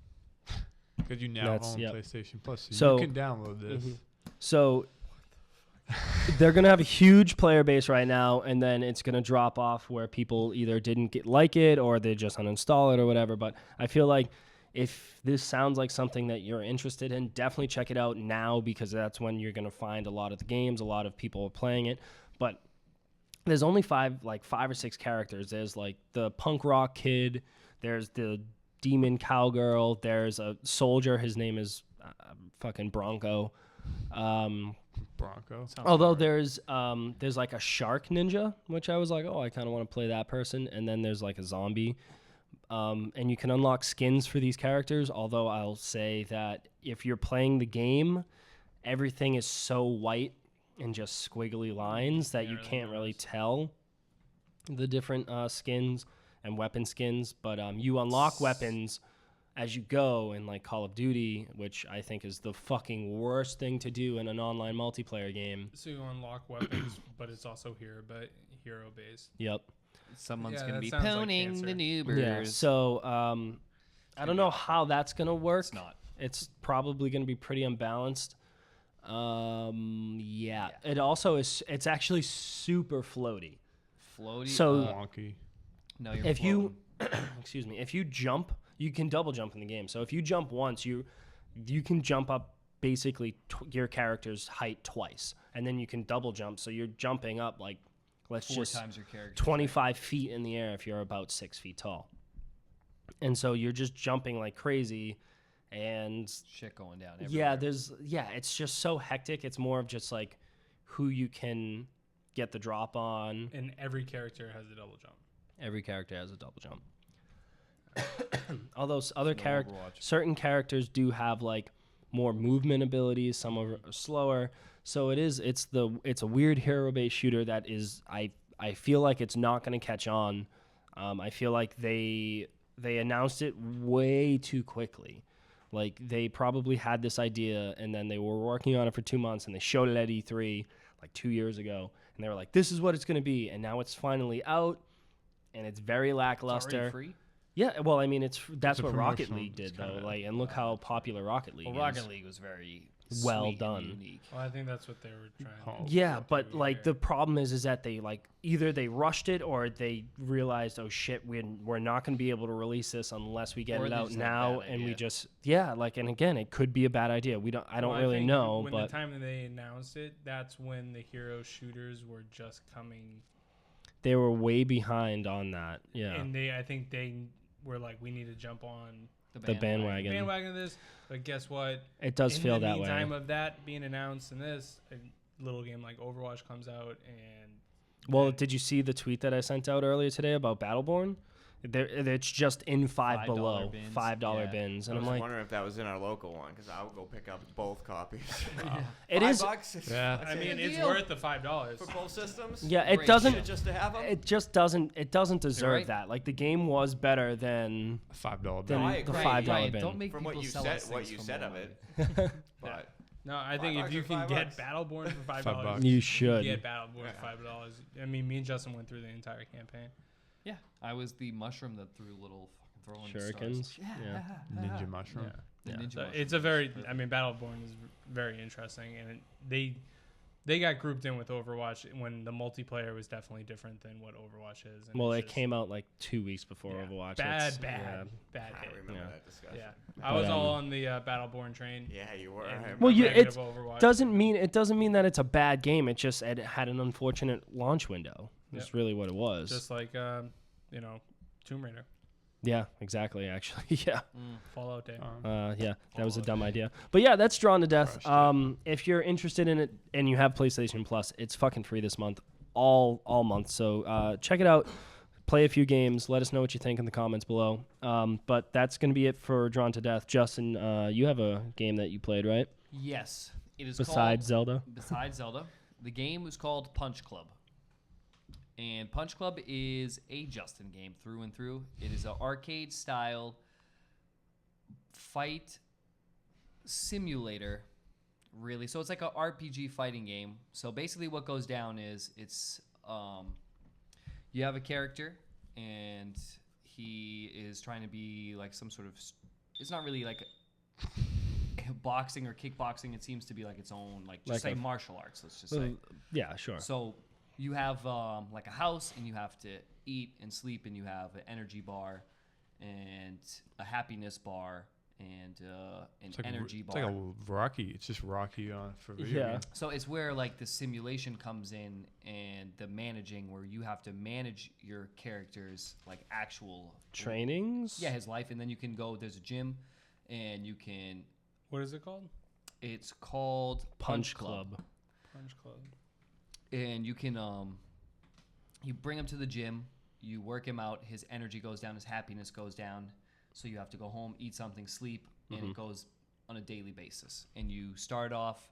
Because you now own PlayStation Plus, so you can download this. Mm-hmm. So they're going to have a huge player base right now, and then it's going to drop off where people either didn't like it or they just uninstall it or whatever. But I feel like if this sounds like something that you're interested in, definitely check it out now because that's when you're going to find a lot of the games. A lot of people are playing it. But there's only 5 or 6 characters. There's like the punk rock kid. There's the demon cowgirl. There's a soldier. His name is fucking Bronco. Bronco. Although there's like a shark ninja, which I was like, I kind of want to play that person. And then there's like a zombie. And you can unlock skins for these characters. Although I'll say that if you're playing the game, everything is so white and just squiggly lines that you can't really tell the different skins and weapon skins. But you unlock weapons as you go in like Call of Duty, which I think is the fucking worst thing to do in an online multiplayer game. So you unlock weapons, but it's also hero based. Yep. Someone's going to be poning the noobers. Yeah. So I don't know how that's going to work. It's not. It's probably going to be pretty unbalanced. Yeah. It also is. It's actually super floaty. Floaty. So wonky. No, you're if floating. excuse me, if you jump, you can double jump in the game. So if you jump once, you can jump up basically your character's height twice, and then you can double jump. So you're jumping up like 4 times your character. 25 feet in the air if you're about 6 feet tall. And so you're just jumping like crazy, and shit going down everywhere. It's just so hectic. It's more of just like who you can get the drop on. And every character has a double jump. Every character has a double jump. Although certain characters do have like more movement abilities, some are slower. So it's a weird hero-based shooter that is I feel like it's not going to catch on. I feel like they announced it way too quickly. Like they probably had this idea and then they were working on it for 2 months and they showed it at E3 like 2 years ago and they were like, this is what it's going to be, and now it's finally out and it's very lackluster. It's already free? Yeah, well, I mean, that's what Rocket promotional. League did, though. Like, and look how popular Rocket League is. Rocket League was very well sweet done. and unique. Well, I think that's what they were trying to Yeah, but like the problem is that they like either they rushed it or they realized, oh shit, we're not going to be able to release this unless we get Or it they out just had a now, bad and we idea. just and again, it could be a bad idea. I don't really know, when but the time that they announced it, that's when the hero shooters were just coming They were way behind on that. Yeah. And I think they were like, we need to jump on The bandwagon. bandwagon of this. But guess what? It does feel that way. In the meantime of that being announced and this, a little game like Overwatch comes out and... Well, did you see the tweet that I sent out earlier today about Battleborn? It's just in Five $5 Below, bins. $5 Yeah. bins, I and was I'm like, wondering if that was in our local one because I would go pick up both copies. it $5? is. Yeah. I mean, it's deal. worth the $5. For both systems. Yeah, it Great doesn't. shit. Just to have them. It just doesn't. It doesn't deserve right. that. Like the game was better than $5 than bill. I the agree. $5 Ryan, bin. don't make From people what you sell said, us what things you for said more of money. it. But No, I think $5 if you or can $5 get Battleborn for $5, $5. You should. get Battleborn for $5. I mean, me and Justin went through the entire campaign. Yeah, I was the mushroom that threw little fucking throwing Shurikens. stars. Yeah. Ninja mushroom. The Yeah. ninja So mushroom it's a was very, perfect. I mean, Battleborn is very interesting, and they got grouped in with Overwatch when the multiplayer was definitely different than what Overwatch is. And Well, it's it just- came out like 2 weeks before yeah, Overwatch. Bad, It's- bad, bad I hit. remember Yeah. that discussion. Yeah, I was But, all on the Battleborn train. Yeah, you were. and Well, you- negative it's Overwatch. doesn't mean that it's a bad game. It just had an unfortunate launch window. That's Yep. really what it was. just like Tomb Raider, Yeah, exactly. Actually, yeah. Fallout Day. Yeah, that was a dumb idea. But yeah, that's Drawn to Death. Crushed If you're interested in it and you have PlayStation Plus, it's fucking free this month, all month. So check it out, play a few games, let us know what you think in the comments below. But that's gonna be it for Drawn to Death. Justin, you have a game that you played, right? Yes, it is Besides called, Zelda. Besides Zelda, the game was called Punch Club. And Punch Club is a Justin game through and through. It is an arcade style fight simulator, really. So it's like an RPG fighting game. So basically, what goes down is it's you have a character, and he is trying to be like some sort of. It's not really like boxing or kickboxing. It seems to be like its own, like just Like say a- martial arts. Let's just say. Yeah, sure. So you have like a house, and you have to eat and sleep, and you have an energy bar, and a happiness bar, and an It's like energy it's bar. like a Rocky. It's just Rocky for video Yeah. game. So it's where like the simulation comes in, and the managing, where you have to manage your character's like actual Trainings. Yeah, his life, and then you can go. There's a gym, and you can. What is it called? It's called Punch Club. Punch Club. And you can you bring him to the gym, you work him out, his energy goes down, his happiness goes down, so you have to go home, eat something, sleep, and it goes on a daily basis. And you start off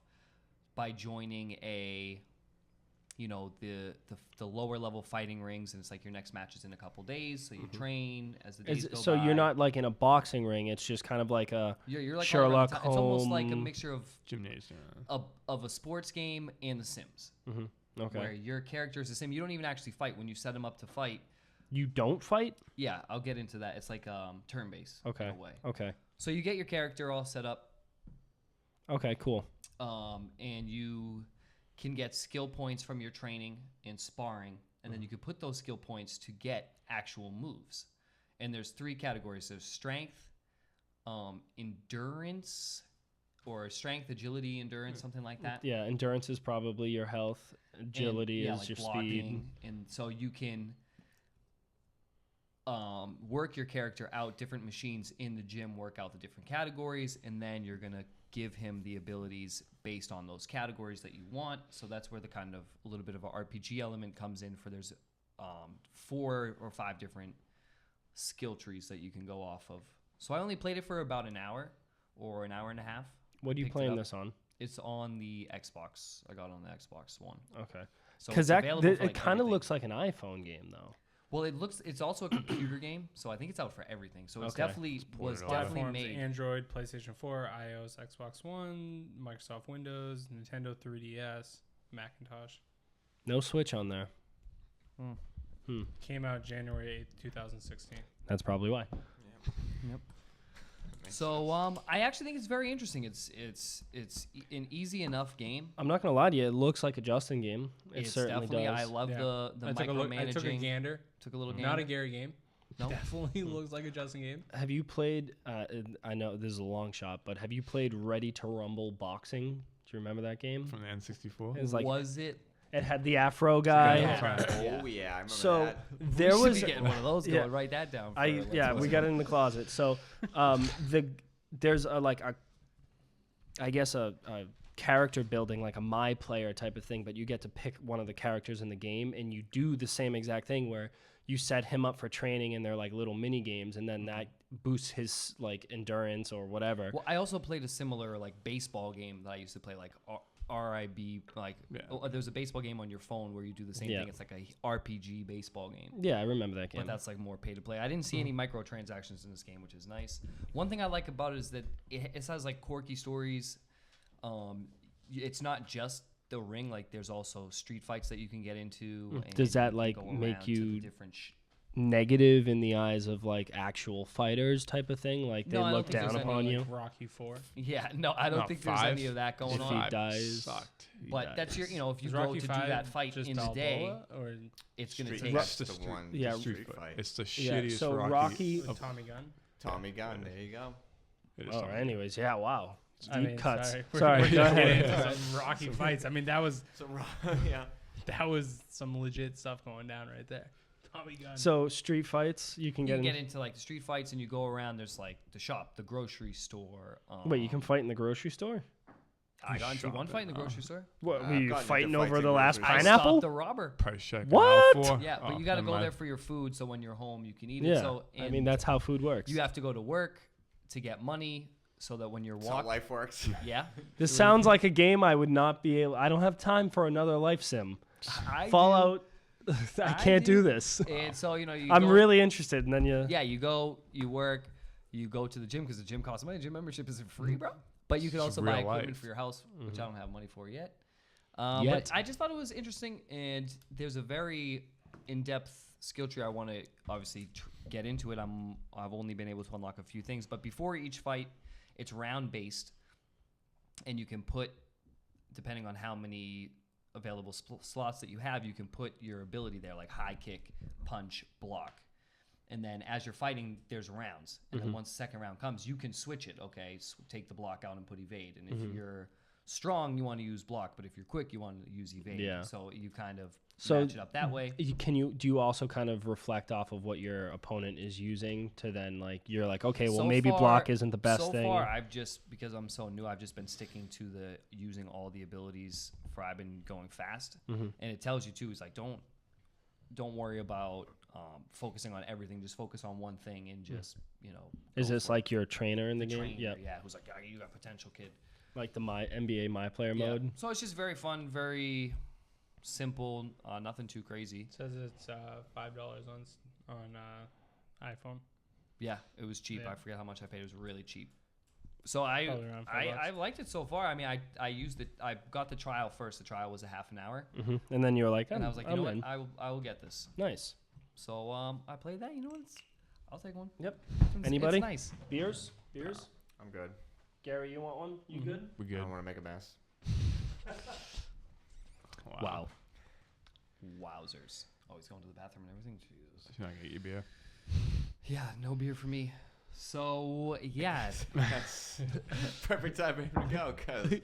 by joining the lower level fighting rings, and it's like your next match is in a couple days, so you train as the days go So by. you're not like in a boxing ring. It's just kind of like a You're like Sherlock It's almost like a Holmes. mixture of Gymnasium. of a sports game and The Sims. okay. Where your character is the same. You don't even actually fight. When you set him up to fight, You don't fight. yeah, I'll get into that. It's like turn-based Okay. in a way. Okay. So you get your character all set up, Okay. Cool. and you can get skill points from your training and sparring, and then you can put those skill points to get actual moves. And there's 3 categories. There's strength, endurance, or strength, agility, endurance, something like that. Yeah. Endurance is probably your health. Agility And, is like your blocking. speed. And so you can work your character out, different machines in the gym, work out the different categories, and then you're going to give him the abilities based on those categories that you want. So that's where the kind of a little bit of an RPG element comes in, for there's 4 or 5 different skill trees that you can go off of. So I only played it for about an hour or an hour and a half. What are you Picked it playing up. this on? It's on the Xbox. I got it on the Xbox One. Okay. So Because it's available for, it like, kind of everything. looks like an iPhone game though. Well, it's also a computer game, so I think it's out for everything. So it's Okay. definitely ported was over. definitely Platforms: made. Android, PlayStation 4, iOS, Xbox One, Microsoft Windows, Nintendo 3DS, Macintosh. No Switch on there. Came out January 8th, 2016. That's probably why. So I actually think it's very interesting. It's an easy enough game. I'm not gonna lie to you. It looks like a Justin game. It It's certainly definitely. does. I love Yeah. the I took a look. I took a micromanaging. gander. Took a little game. Not a Gary game. No. Definitely looks like a Justin game. Have you played? I know this is a long shot, but have you played Ready to Rumble Boxing? Do you remember that game? From the N64. It's like Was it? It had the Afro guy. Yeah. Oh yeah, I remember So that. there we should was be getting one of those. yeah. Going. Write that down. We got it in the closet. So there's I guess a character building, like a my player type of thing, but you get to pick one of the characters in the game and you do the same exact thing where you set him up for training and they're like little mini games, and then that boosts his like endurance or whatever. Well, I also played a similar like baseball game that I used to play, like RIB. Like there's a baseball game on your phone where you do the same thing. It's like a RPG baseball game. Yeah, I remember that game. But that's like more pay to play. I didn't see any microtransactions in this game, which is nice. One thing I like about it is that it has like quirky stories. It's not just the ring. Like there's also street fights that you can get into. And Does that can like go make around to the you different negative in the eyes of like actual fighters type of thing? Like they No, I don't look think there's down any, upon Like you Rocky 4. Yeah, no, I don't No, think there's 5. any of that going If on. he dies. Sucked. He But dies. that's your, if you Is go Rocky to do 5 that fight just in the day, Balboa, or it's going to Street take. Fight's the the street- one. yeah, Street fight. Fight. It's the Yeah, shittiest so Rocky. with Tommy Gun? Tommy Gun. There you go. It is Oh, something. anyways, yeah, wow. It's I deep mean, cuts. Sorry, Sorry, we're go just ahead. getting into some Rocky fights. I mean, that was Yeah. some legit stuff going down right there. Tommy Gun. So street fights, you can You get, get into like the street fights and you go around. There's like the shop, the grocery store. Wait, you can fight in the grocery store? I got into one fight in the grocery store. What, I've were you gotten into fighting fights over in the last grocery stores. I pineapple? stopped the robber. Price check. What? aisle 4. Yeah, but Oh, you got to never go mind. there for your food, so when you're home you can eat Yeah, it. So I and mean, that's how food works. you have to go to work to get money, so that when you're That's how walking, life works. yeah, This sounds like a game I would not be able. I don't have time for another life sim. I Fallout. I I can't do do. this. And so you I'm go, really interested, and then you. yeah, you go, you work, you go to the gym because the gym costs money. Gym membership isn't free, bro. But you can It's also real buy equipment life. for your house, which I don't have money for yet. Yet. But I just thought it was interesting, and there's a very in-depth skill tree. I want to obviously get into it. I've only been able to unlock a few things, but before each fight, it's round-based, and you can put, depending on how many available slots that you have, you can put your ability there, like high kick, punch, block. And then as you're fighting, there's rounds. And then once the second round comes, you can switch it. Okay, take the block out and put evade. And if you're strong, you want to use block. But if you're quick, you want to use evade. Yeah. So you kind of So match it up that way. Do you also kind of reflect off of what your opponent is using to then like you're like, okay, well So maybe far- block isn't the best so thing. far, I've just, because I'm so new, I've just been sticking to the using all the abilities for I've been going fast. And it tells you too, it's like don't worry about focusing on everything. Just focus on one thing and just Is go this for it. like your trainer in the game? Trainer, Yeah, yeah, who's like, "Ah, you got potential, kid." like the NBA My Player Yeah. mode. So it's just very fun, very simple, nothing too crazy. It says it's $5 on iPhone. Yeah, it was cheap. Yeah. I forget how much I paid. It was really cheap. So I Probably around $5. I liked it so far. I mean, I used it. I got the trial first. The trial was a half an hour, And then you were like, and I was like, you I'm know in. what? I will get this. Nice. So I played that. You know what? I'll take one. Yep. It's Anybody? nice. Beers? I'm good. Gary, you want one? You good? We I good. don't want to make a mess. Wow. Wowzers. Always going to the bathroom and everything. Jesus. You're not gonna get your beer. Yeah, no beer for me. So yeah, That's perfect time for him to go because we're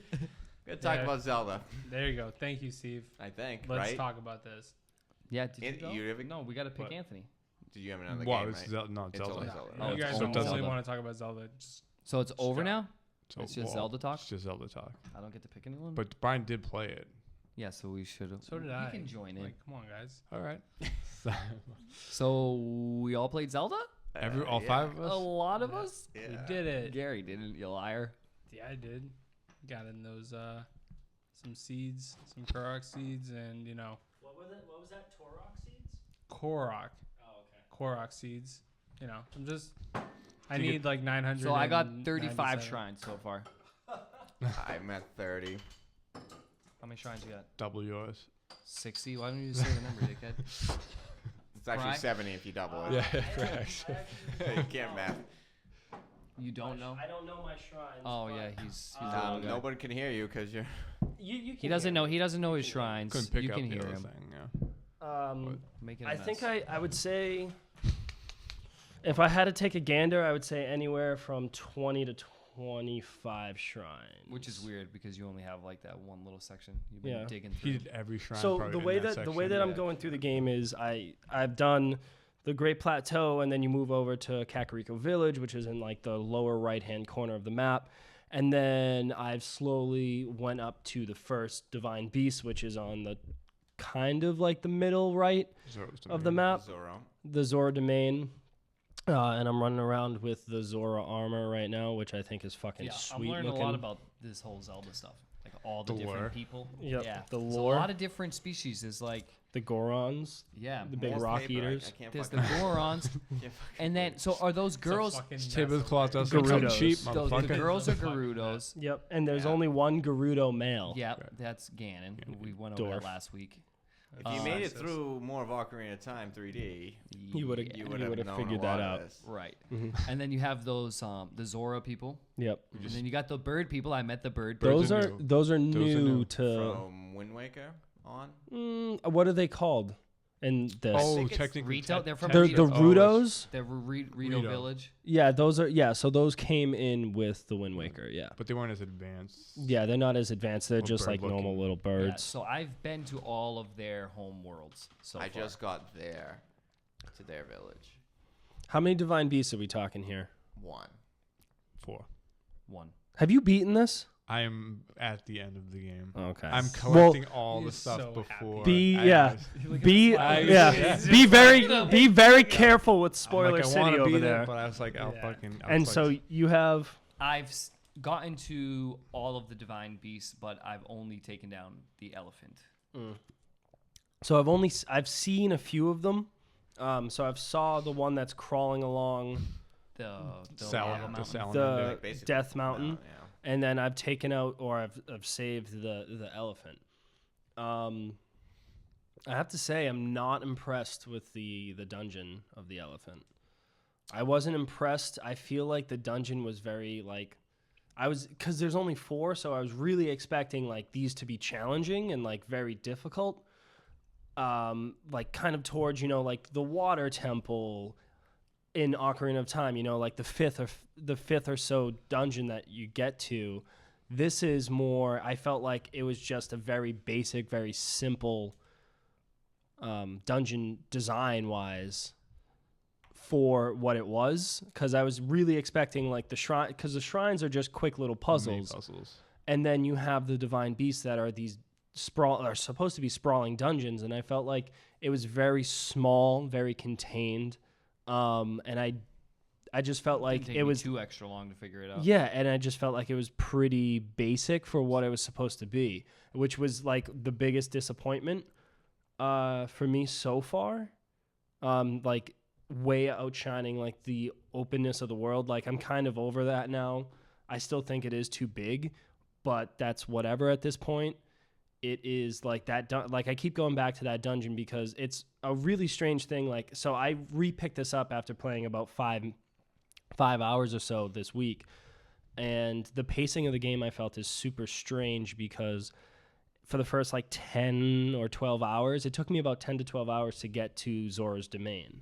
gonna talk Yeah. about Zelda. There you go. Thank you, Steve. I think. Let's right? talk about this. yeah. Did you It- go? you have a- No, we got to pick What? Anthony. Did you have another Well, game? it's Right? Zelda. No, It's Zelda. only Yeah. Zelda. Oh, You it's guys all don't Zelda. really want to talk about Zelda. Just So it's over go. now. So, It's just Zelda talk? It's just Zelda talk. I don't get to pick anyone. But Brian did play it. yeah, so we should. so did you I. You can join in. Like, come on, guys. All right. So we all played Zelda. All yeah. 5 of A us. lot of us. Yeah. We did it. Gary didn't. You liar. Yeah, I did. Got in those some seeds, some Korok seeds, and What was it? What was that? Torok seeds? Korok. Oh, okay. Korok seeds. I'm just. I So you need like 900. So I got 35 shrines so far. I'm at 30. How many shrines you got? Double yours. 60. Why don't you just say the number, dickhead? It's actually Right. 70 if you double it. Yeah, correct. You can't math. You don't know? I don't know my shrines. Oh but yeah, he's a Um, little guy. Nobody can hear you because you're. You He doesn't know. He doesn't know his can shrines. Couldn't pick You up can the hear other him. thing. Yeah. Make it a I mess. think I would say, if I had to take a gander, I would say anywhere from 20 to 25 shrines. Which is weird because you only have like that one little section. You've been Yeah. digging He through. did every shrine. So probably the in way that section. I'm going through the game is I've done the Great Plateau, and then you move over to Kakariko Village, which is in like the lower right-hand corner of the map. And then I've slowly went up to the first Divine Beast, which is on the kind of like the middle right of the map, the Zora Domain. And I'm running around with the Zora armor right now, which I think is fucking sweet I'm learning looking. a lot about this whole Zelda stuff. Like all the different lore. people. Yep, Yeah. the There's lore. a lot of different species. There's like, The Gorons, yeah. the big More rock paper, eaters. I can't There's the fucking- Gorons. can't fucking And then, read. so are those girls? fucking Tip of the mess claws over does there. come Gerudos. cheap, The motherfucker. girls are Fucking Gerudos. Yep, and there's Yeah. only one Gerudo male. Yeah, that's Ganon. We went over Dwarf. that last week. If you made it Sis. through more of Ocarina of Time 3D, You would have Yeah. you you would have would have known figured a lot that of out. this. Right. Mhm. And then you have those the Zora people. Yep. And then you got the bird people. I met the bird. Birds Those are are new. those are Those are new new. to. From Wind Waker on. What are they called in this? Oh, think it's technically. Rito, they're from They're Rito. the Oh, Rudos. The Rito Rito. Village. Yeah, those are. Yeah, so those came in with the Wind Waker. Yeah. But they weren't as advanced. Yeah, they're not as advanced. They're Or just like bird-looking. normal little Yeah, birds. so I've been to all of their home worlds. So I far. just got there to their village. How many Divine Beasts are we talking here? One. 4. one. Have you beaten this? I am at the end of the game. Okay. I'm collecting all the He's stuff so happy. before. Be I- yeah. Be I- yeah. yeah. Be very careful with I'm Spoiler like, I City wanna over beat there. It, but I was like, I'll Yeah. fucking. I'll And so you have. I've gotten to all of the divine beasts, but I've only taken down the elephant. So I've seen a few of them. So I've saw the one that's crawling along The Salad, lava the mountain. salad. the Like, basically, Death Mountain, yeah. and then I've taken out or I've saved the elephant. I have to say I'm not impressed with the dungeon of the elephant. I wasn't impressed. I feel like the dungeon was very like because there's only 4, so I was really expecting like these to be challenging and like very difficult. Like kind of towards like the water temple in Ocarina of Time, like the fifth or so dungeon that you get to. This is more. I felt like it was just a very basic, very simple dungeon design wise for what it was, because I was really expecting like the shrine, because the shrines are just quick little puzzles, and then you have the divine beasts that are these are supposed to be sprawling dungeons, and I felt like it was very small, very contained, and I just felt like Didn't take it me was too extra long to figure it out. yeah, and I just felt like it was pretty basic for what it was supposed to be, which was like the biggest disappointment for me so far. Like way outshining like the openness of the world. Like I'm kind of over that now. I still think it is too big, but that's whatever at this point. It is like that. Like I keep going back to that dungeon because it's a really strange thing. Like, so I re-picked this up after playing about 5 hours or so this week, and the pacing of the game I felt is super strange because for the first like 10 or 12 hours, it took me about 10 to 12 hours to get to Zora's Domain.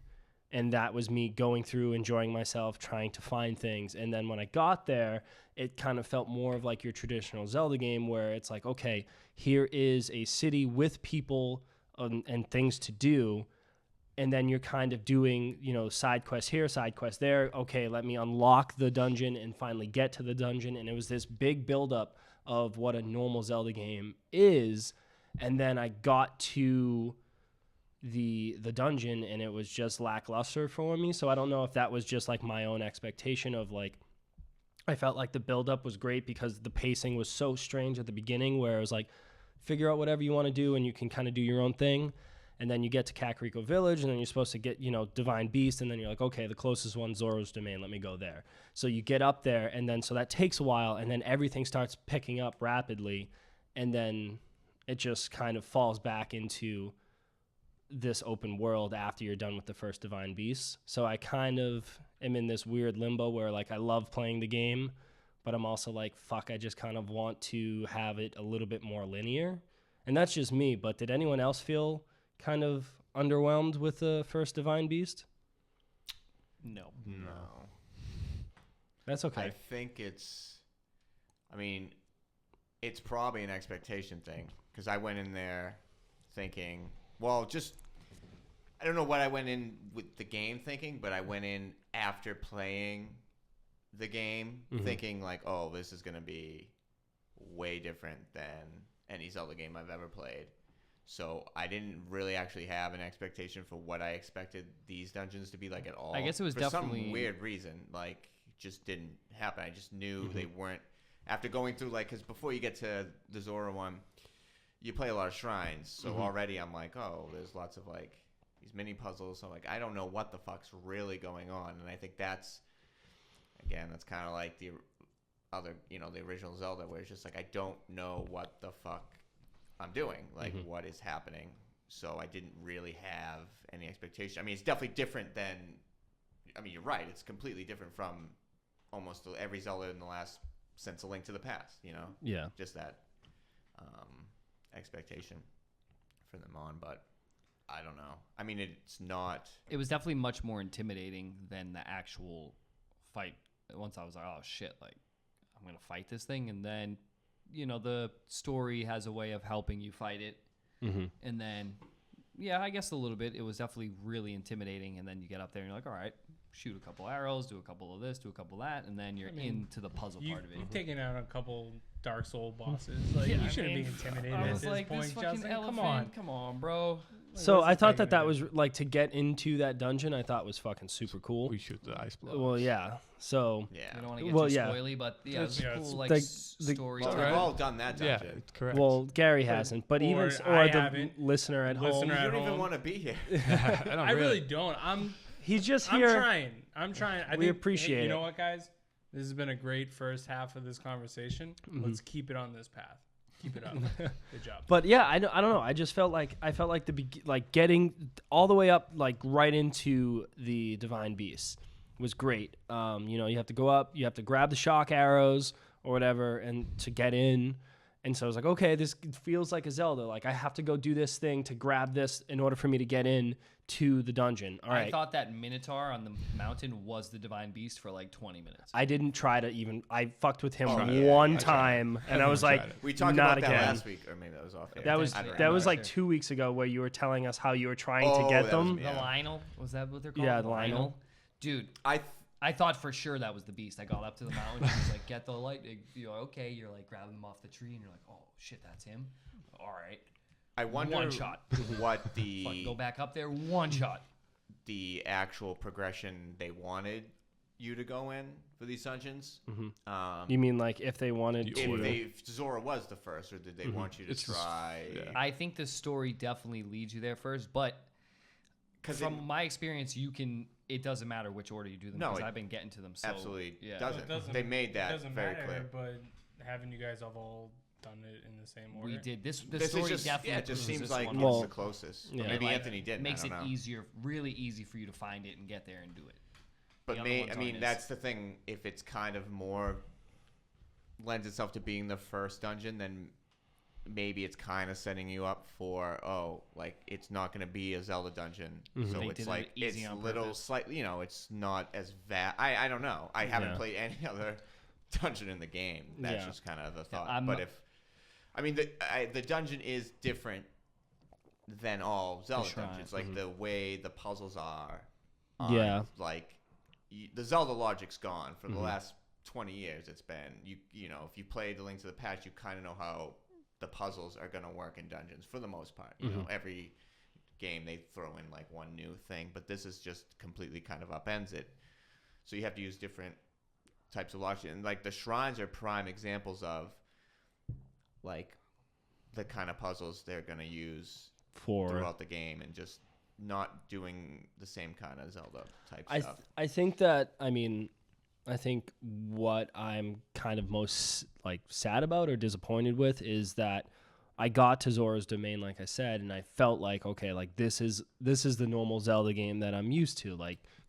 And that was me going through, enjoying myself, trying to find things. And then when I got there, it kind of felt more of like your traditional Zelda game where it's like, okay, here is a city with people and things to do. And then you're kind of doing, side quest here, side quest there. Okay, let me unlock the dungeon and finally get to the dungeon. And it was this big buildup of what a normal Zelda game is. And then I got to the dungeon and it was just lackluster for me. So I don't know if that was just like my own expectation of like, I felt like the buildup was great because the pacing was so strange at the beginning where it was like, figure out whatever you want to do and you can kind of do your own thing. And then you get to Kakariko Village, and then you're supposed to get, Divine Beast, and then you're like, okay, the closest one's Zora's Domain, let me go there. So you get up there, and then so that takes a while, and then everything starts picking up rapidly, and then it just kind of falls back into this open world after you're done with the first Divine Beast. So I kind of am in this weird limbo where, like, I love playing the game, but I'm also like, fuck, I just kind of want to have it a little bit more linear. And that's just me, but did anyone else feel kind of underwhelmed with the first Divine Beast? No. That's okay. I think it's probably an expectation thing because I went in there thinking, well, I don't know what I went in with the game thinking, but I went in after playing the game thinking like, oh, this is going to be way different than any Zelda game I've ever played. So I didn't really actually have an expectation for what I expected these dungeons to be like at all. I guess it was for definitely some weird reason, like just didn't happen. I just knew they weren't. After going through because before you get to the Zora one, you play a lot of shrines. So already I'm like, oh, there's lots of these mini puzzles. So I don't know what the fuck's really going on, and I think that's kind of like the other, the original Zelda, where it's just I don't know what the fuck I'm doing, what is happening. So I didn't really have any expectation. I mean, it's definitely different than. I mean, you're right. It's completely different from almost every Zelda in the last since A Link to the Past. Yeah. Just that expectation for them on, but I don't know. I mean, it's not. It was definitely much more intimidating than the actual fight. Once I was like, oh shit, I'm gonna fight this thing, and then the story has a way of helping you fight it, and then I guess a little bit. It was definitely really intimidating, and then you get up there and you're like, all right, shoot a couple arrows, do a couple of this, do a couple of that, and then you're into the puzzle part of it. You've taken out a couple Dark Soul bosses. You shouldn't be intimidated I at was this like, point, this fucking Justin. elephant, come on, bro. So I thought that was was to get into that dungeon. I thought was fucking super cool. We shoot the ice blocks. Well, yeah. So Yeah. We don't want to get Well, too yeah. spoily, but yeah, it's Yeah, cool, it's story. Well, Alright. we've all done that Yeah, dungeon. it's correct. well, Gary hasn't, but or even I the haven't. listener at home, Listener You at don't even home. want to be here. I don't I really don't. he's just I'm here. trying. I We think, appreciate You know it. what, guys? This has been a great first half of this conversation. Let's keep it on this path. Keep it up. Good job. But yeah, I don't know. I just felt like getting all the way up right into the Divine Beast was great. You have to go up, you have to grab the shock arrows or whatever, and to get in. And so I was like, okay, this feels like a Zelda. I have to go do this thing to grab this in order for me to get in to the dungeon. All right. I thought that Minotaur on the mountain was the Divine Beast for 20 minutes. I didn't try to even. I fucked with him yeah. one I tried time, and I was Everyone like, tried it. We talked not about that again. last week, or maybe that was off air. That was I don't that remember. was Sure. 2 weeks ago, where you were telling us how you were trying Oh, to get that was them. me. The Yeah. Lionel? Was that what they're called? Yeah, the Lionel. Dude, I I thought for sure that was the beast. I got up to the mountain and was like, get the lightning. You're like, okay. You're grabbing them off the tree, and you're like, oh shit, that's him. All right. I wonder One shot. what Go back up there, one shot. the actual progression they wanted you to go in for these dungeons. You mean if they wanted The order. to? If Zora was the first, or did they want you to It's just- try? yeah. I think the story definitely leads you there first, but Because from my experience, it doesn't matter which order you do them No, because it I've been getting to them. So, absolutely yeah. doesn't. They made that doesn't very matter, clear. But haven't you guys have all done it in the same order? We did this. The This story is just definitely it just proves seems this like one it's Well, the closest. yeah. But maybe Like, Anthony didn't. Makes I it don't know. easier, really easy for you to find it and get there and do it. But The other ones aren't as- that's the thing. If it's kind of more lends itself to being the first dungeon, then maybe it's kind of setting you up for it's not going to be a Zelda dungeon. So They it's did it easy it's on little purpose. slightly. It's not as vast. I don't know. I haven't Yeah. played any other dungeon in the game. That's Yeah. just kind of the thought. I'm but not- the dungeon is different than all Zelda shrine. dungeons. The way the puzzles are. Yeah. The Zelda logic's gone for the last 20 years. It's been if you played The Link to the Past, you kind of know how the puzzles are going to work in dungeons for the most part. You know, every game they throw in one new thing, but this is just completely kind of upends it. So you have to use different types of logic, and the shrines are prime examples of the kind of puzzles they're going to use throughout the game, and just not doing the same kind of Zelda type stuff. I think that I think what I'm kind of most sad about or disappointed with is that I got to Zora's Domain, like I said, and I felt okay, this is the normal Zelda game that I'm used to.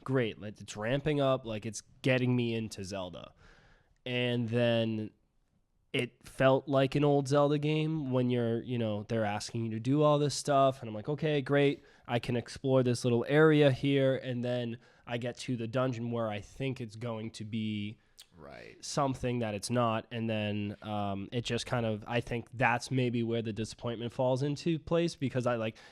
Great, it's ramping up, it's getting me into Zelda, and then it felt like an old Zelda game when they're asking you to do all this stuff, and I'm like, okay, great, I can explore this little area here, and then I get to the dungeon where I think it's going to be Right. something that it's not, and then it just kind of, I think that's maybe where the disappointment falls into place, because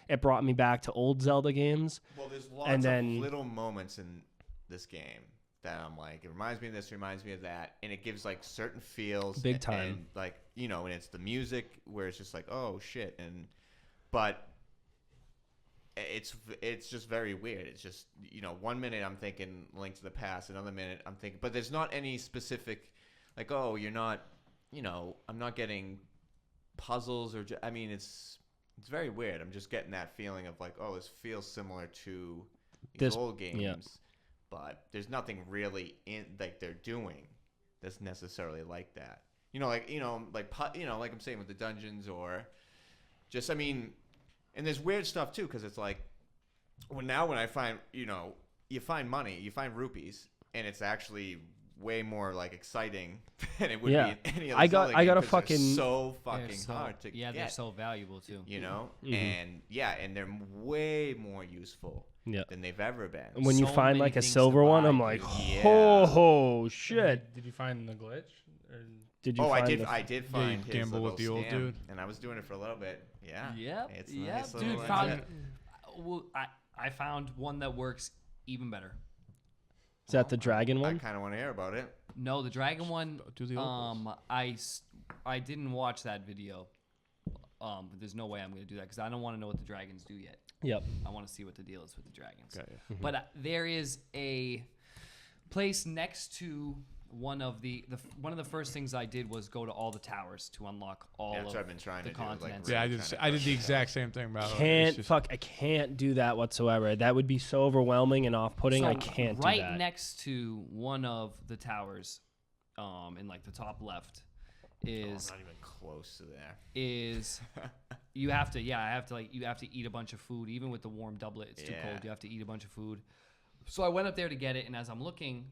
it brought me back to old Zelda games. Well, there's lots of little moments in this game that I'm like, it reminds me of this, reminds me of that, and it gives like certain feels, big time, and like, you know, and it's the music where it's just like, oh shit, but it's just very weird. It's just, you know, 1 minute I'm thinking Link to the Past, another minute I'm thinking, but there's not any specific, like, oh, you're not, you know, I'm not getting puzzles or, I mean, it's very weird. I'm just getting that feeling of like, oh, this feels similar to these old games, yeah. but there's nothing really in like they're doing that's necessarily like that. You know, like like I'm saying with the dungeons, or just, I mean. And there's weird stuff too, because it's like, when I find, you know, you find money, you find rupees, and it's actually way more like exciting than it would be in any other Zelda game, I got a 'cause fucking they're so fucking hard to get. They're so valuable too. You know, and they're way more useful than they've ever been. And when you So find many like a things silver to one, buy, I'm dude. like, Yeah. oh shit! Did you find the glitch? Or Did you? Oh, I find did. the- I did find his gamble little with the old scam, dude. and I was doing it for a little bit. Yeah. Yep. It's Yep. nice Dude, little found. Well, I found one that works even better. Is that the dragon I one? kind of want to hear about it. No, the dragon one. Do the old I didn't watch that video. But there's no way I'm gonna do that, because I don't want to know what the dragons do yet. Yep. I want to see what the deal is with the dragons. Okay, yeah. But there is a place next to one of the first things I did was go to all the towers to unlock all Yeah, that's of what I've been trying the to do. Like, continents. Yeah, really I did the trying exact same thing, bro. I can't do that whatsoever. That would be so overwhelming and off-putting. I can't right do that. next to one of the towers, in like the top left, is I'm not even close to there. is you have to eat a bunch of food. Even with the warm doublet, it's too cold. You have to eat a bunch of food. So I went up there to get it, and as I'm looking,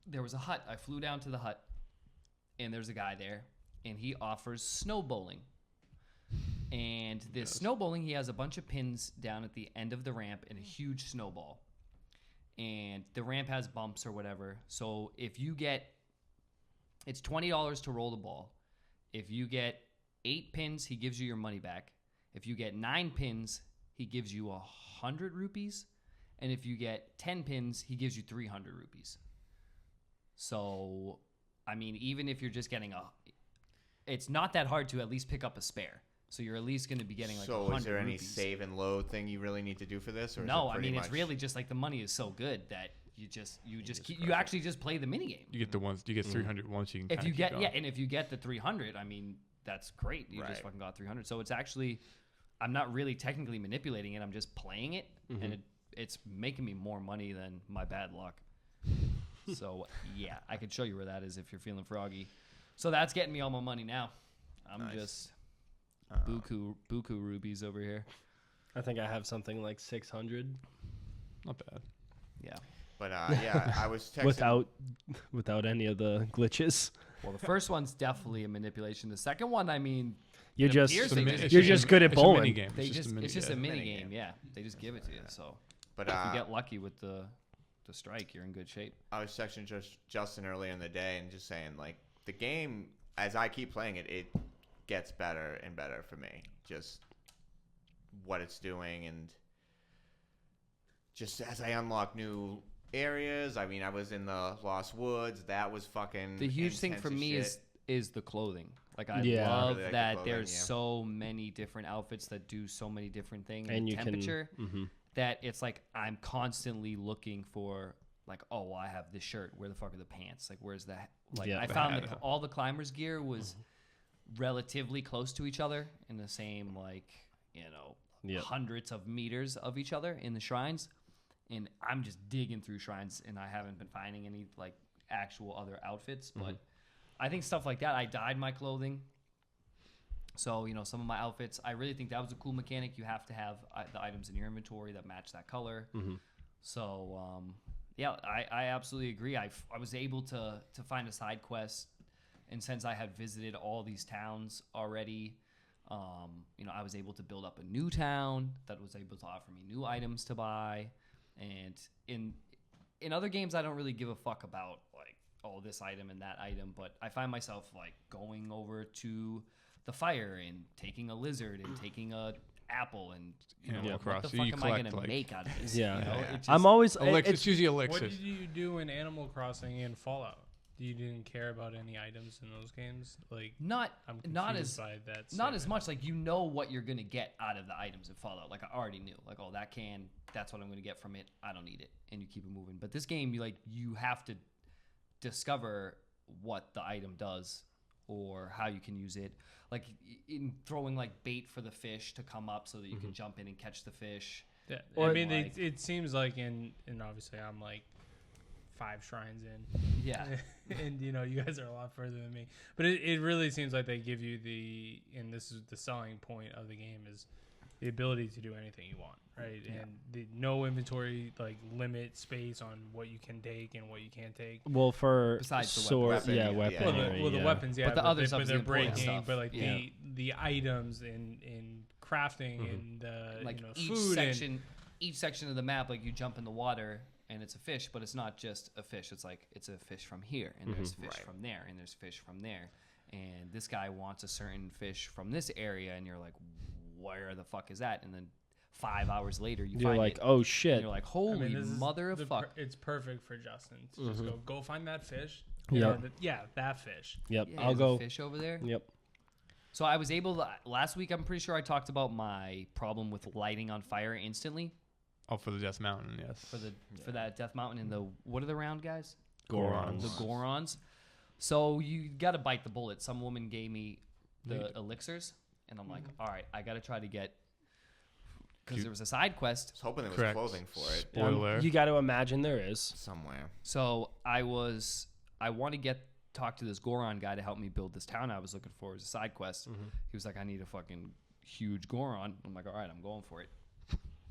there was a hut. I flew down to the hut, and there's a guy there, and he offers snow bowling. And this snow bowling, he has a bunch of pins down at the end of the ramp and a huge snowball. And the ramp has bumps or whatever. So if you get, it's $20 to roll the ball. If you get 8 pins, he gives you your money back. If you get 9 pins, he gives you 100 rupees. And if you get 10 pins, he gives you 300 rupees. So, I mean, even if you're just getting it's not that hard to at least pick up a spare. So you're at least going to be getting like 100 So is there any rupees. save and load thing you really need to do for this? Or No, is it I mean, much... it's really just like the money is so good that you actually just play the minigame. You get the ones. You get 300 once. You can. If you keep get going. and if you get the 300, I mean, that's great. You just fucking got 300. So it's actually, I'm not really technically manipulating it. I'm just playing it, and it's making me more money than my bad luck. So yeah, I could show you where that is if you're feeling froggy. So that's getting me all my money now. I'm just buku rubies over here. I think I have something like 600 Not bad. Yeah. But yeah, I was texting. without any of the glitches. Well, the first one's definitely a manipulation. The second one, I mean, You're it just appears It's a they mi- just- it's you're a- just good at it's a bowling. mini game. they it's just a mini mini game. game. Yeah, they just give it to you. So But if you get lucky with the strike, you're in good shape. I was texting Justin earlier in the day and just saying, like, the game, as I keep playing it, it gets better and better for me. Just what it's doing, and just as I unlock new areas. I mean, I was in the Lost Woods. That was fucking The huge thing intense for as me shit. is the clothing. Like I Yeah. love Really like the that clothing, there's yeah. so many different outfits that do so many different things. And you temperature can. that it's like I'm constantly looking for like, oh, well, I have this shirt. Where the fuck are the pants? Like, where's that? Like, Yeah. I found that all the climbers' gear was relatively close to each other in the same, like, Yep. hundreds of meters of each other in the shrines. And I'm just digging through shrines, and I haven't been finding any like actual other outfits. But I think stuff like that. I dyed my clothing. So, some of my outfits, I really think that was a cool mechanic. You have to have the items in your inventory that match that color. So, yeah, I absolutely agree. I was able to find a side quest, and since I had visited all these towns already, I was able to build up a new town that was able to offer me new items to buy. And in other games, I don't really give a fuck about like oh, this item and that item, but I find myself like going over to the fire and taking a lizard and taking a apple and Animal what the Crossing. fuck You am I collect, gonna like- make out of this? Yeah. You know? Yeah. It just- I'm always Elixirs. it's It's usually What elixirs. did you do in Animal Crossing and Fallout? You didn't care about any items in those games? Like, not I'm not confused as by that. not as statement. much. Like, you know what you're gonna get out of the items in Fallout. Like, I already knew. Like, oh, that can, that's what I'm gonna get from it. I don't need it, and you keep it moving. But this game, you have to discover what the item does or how you can use it. Like in throwing like bait for the fish to come up so that you can jump in and catch the fish. Yeah, Or I mean, like- it seems like and obviously I'm like 5 shrines in, Yeah. and you guys are a lot further than me. But it really seems like they give you and this is the selling point of the game is the ability to do anything you want, right? Yeah. And the no inventory like limit space on what you can take and what you can't take. well for Besides the sword, weapon. yeah, Weapon, weapon. yeah. Well, the weapons, yeah, But the other they, stuff but is they're the important breaking, stuff. but like Yeah. the items in crafting and Like each food each section of the map, like you jump in the water and it's a fish, but it's not just a fish. It's like it's a fish from here, and there's fish Right. from there, and there's fish from there, and this guy wants a certain fish from this area, and you're like, where the fuck is that? And then 5 hours later, you You're find like, it, oh and shit. you're like, I holy mean, this is mother of fuck. it's perfect for Justin to just go find that fish. Yep. That fish. Yep, Yeah, I'll there's go. a fish over there. Yep. So I was able to, last week, I'm pretty sure I talked about my problem with lighting on fire instantly Oh, for the Death Mountain, yes. for that Death Mountain and the, what are the round guys? Gorons. The Gorons. So you got to bite the bullet. Some woman gave me the elixirs, and I'm like, all right, I got to try to get, because there was a side quest. I was hoping there was Correct. clothing for it Spoiler. You got to imagine there is. somewhere. So I want to talk to this Goron guy to help me build this town I was looking for as a side quest. He was like, I need a fucking huge Goron. I'm like, all right, I'm going for it.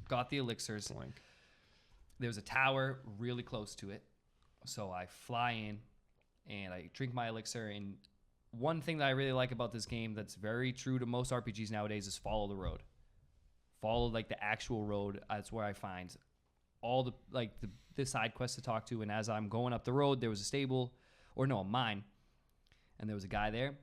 Got the elixirs. Blank. There was a tower really close to it. So I fly in and I drink my elixir. And one thing that I really like about this game that's very true to most RPGs nowadays is follow the road. Follow like the actual road. That's where I find all the side quests to talk to. And as I'm going up the road, there was a mine. And there was a guy there.